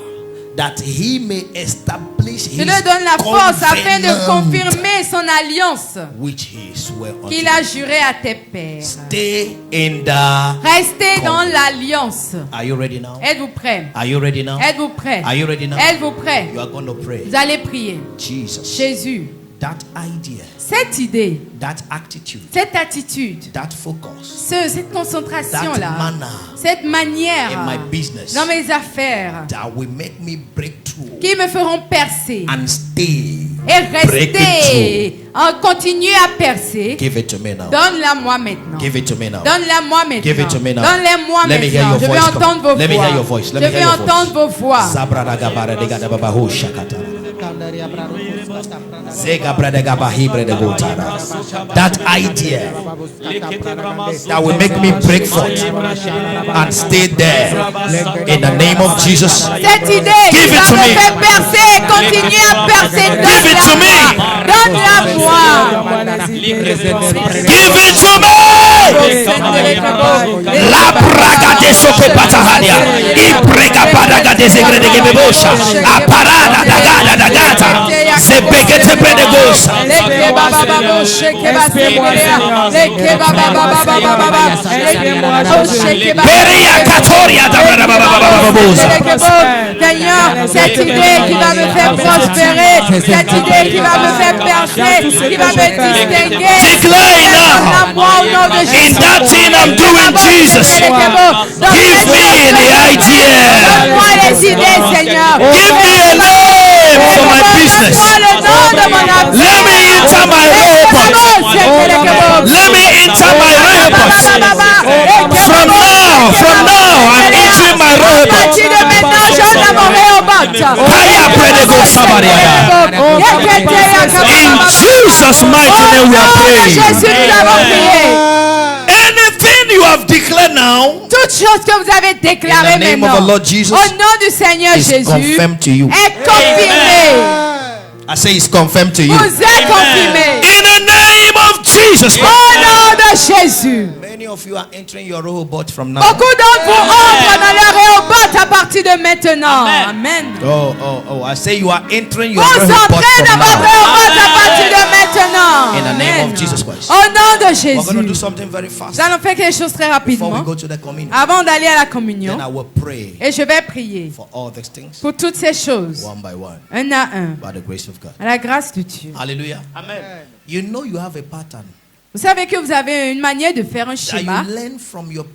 that he may establish Je his lui donne la force afin de covenant confirmer son alliance which he swore unto qu'il a thee. juré à tes pères. Stay in the Restez dans covenant. l'alliance. Are you ready now? Êtes-vous prêts? Are you ready now? Êtes-vous prêts? Are you ready now? Êtes-vous prêts? You are going to pray. Vous allez prier. Jesus. Jésus, That idea, cette idée, that attitude, cette attitude, that focus, cette concentration-là, that manner cette in manière my business dans mes affaires that will make me break through qui me feront percer and stay. et Break rester, en continuer à percer. Give it to me now. Donne-la-moi maintenant. Give it to me now. Donne-la-moi maintenant. Give it to me now. Donne-la-moi Let me hear maintenant. your Je veux voice. Come entendre on. vos Let me hear your voix. voice. Je Let me veux hear your entendre voice. vos voix. Zabradagabara degadababa shakata. Zegabradagaba hibredegotara. That idea that will make me break forth and stay there in the name of Jesus. Cette idée Give qui it va to me me. faire percer et continuer à percer. Give it to me. Donne-la-moi. Give it to me. La braga de sope patahania. Ibrega paraga de zegre de gebebosha. Aparada dagada dagata. Zebekete predegosha. Beria katoria da bababosa. Seigneur, cette idée qui va me faire prospérer, cette idée qui va me faire percer, qui va me distinguer, Declare now. donne-la-moi au nom de Jésus. In that thing I'm doing, Jesus. Give me the idea. Donne-moi les idées, Seigneur. Give me a name for my business. Donne-moi le nom de mon affaire. Let me enter my report. Let me enter my report. From now, I'm entering my À report. partir de maintenant, j'entre dans mon réobot. Kaya predego sabariada. In Jesus' mighty name we are praying. Jésus, nous avons prié. Anything you have declared now Toute chose que vous avez déclarée in the name maintenant, of the Lord Jesus au nom du Seigneur is Jésus, confirmed to you. est confirmé. I say it's confirmed to you. Vous êtes confirmé. In the name of Jesus Au Christ. nom de Jésus. Many of you are entering your robot from now. Beaucoup d'entre vous entrent dans leur réobot à partir de maintenant. Amen. Oh, I say you are entering your Vous robot entrez dans from votre now. réobot à partir de maintenant. In the name Amen. of Jesus Christ. Au nom de We're going to do Jésus. something very fast Nous allons faire quelque chose très before we rapidement. go to the communion. Avant d'aller à la communion. Then I will pray Et je vais prier for all these things pour toutes ces choses. one by one Un à un. by the grace of God. À la grâce de Dieu. Hallelujah. Amen. You know you have a pattern Vous savez que vous avez une manière de faire un that schéma you learn from your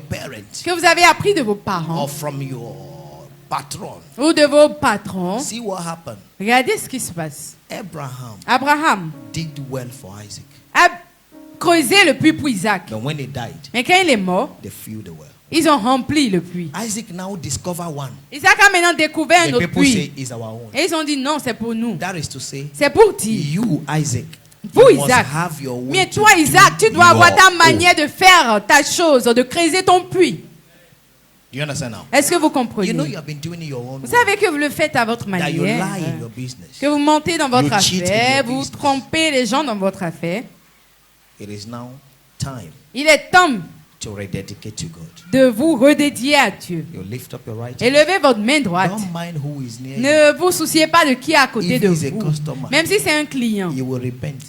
parents que vous avez appris de vos parents or from your patron. ou de vos patrons. See what happened. Regardez ce qui se passe. Abraham Abraham did well for Isaac. a creusé le puits pour Isaac. But when he died, Mais quand il est mort, they filled the well. ils ont rempli le puits. Isaac now discovered one. Isaac a maintenant découvert un The autre people say puits. is our own. Et ils ont dit non, c'est pour nous. That is to say, C'est pour dire. you, Isaac, Vous, you must Isaac. have your way Mais to toi, do Isaac, tu dois avoir ta your own. manière de faire ta chose, de creuser ton puits. Do you understand now? Est-ce que vous You know comprenez? you have been doing it your own Vous way. savez que vous le faites à votre That you manière. lie in your business. Que vous mentez dans votre You cheat in affaire, your vous trompez les gens dans votre affaire. It is now time Il est temps to rededicate to God. de vous redédier à Dieu. You lift up your right hand. Élevez votre main droite. Don't mind who is near you. Ne vous souciez pas de qui est à côté If de he's a vous. customer, Même si c'est un client, you will repent.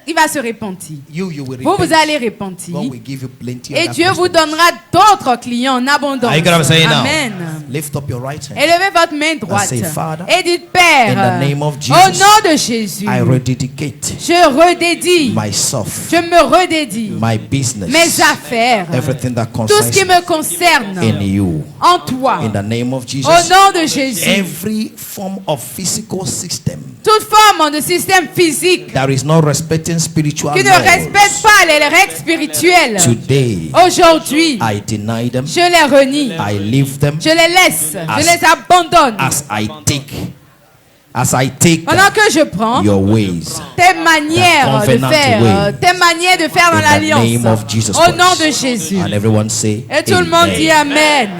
il va se repentir. You will Vous repent. allez repentir. God will give you plenty Et of Dieu vous customers. donnera d'autres clients en abondance. Are you gonna say it now? Amen. Lift up your right hand. Élevez votre main droite. say, Father, Et dites, Père, in the name of au Jesus, nom de Jésus, I rededicate je redédie, myself, je me redédie my business, mes affaires, everything that tout ce qui concerns me concerne in you. en toi. In the name of Jesus, Au nom de Jésus, every form of physical system toute forme de système physique that is not respecting spiritual qui ne laws, respecte pas les règles spirituelles, today aujourd'hui, I deny them, je les renie, I leave them je les laisse, As- je les abandonne. as I take Pendant que je prends your ways. tes manières de covenant faire, way. tes manières de faire dans In the name l'alliance, of Jesus au nom Christ. de Jésus. And everyone say Et tout le monde amen. dit Amen.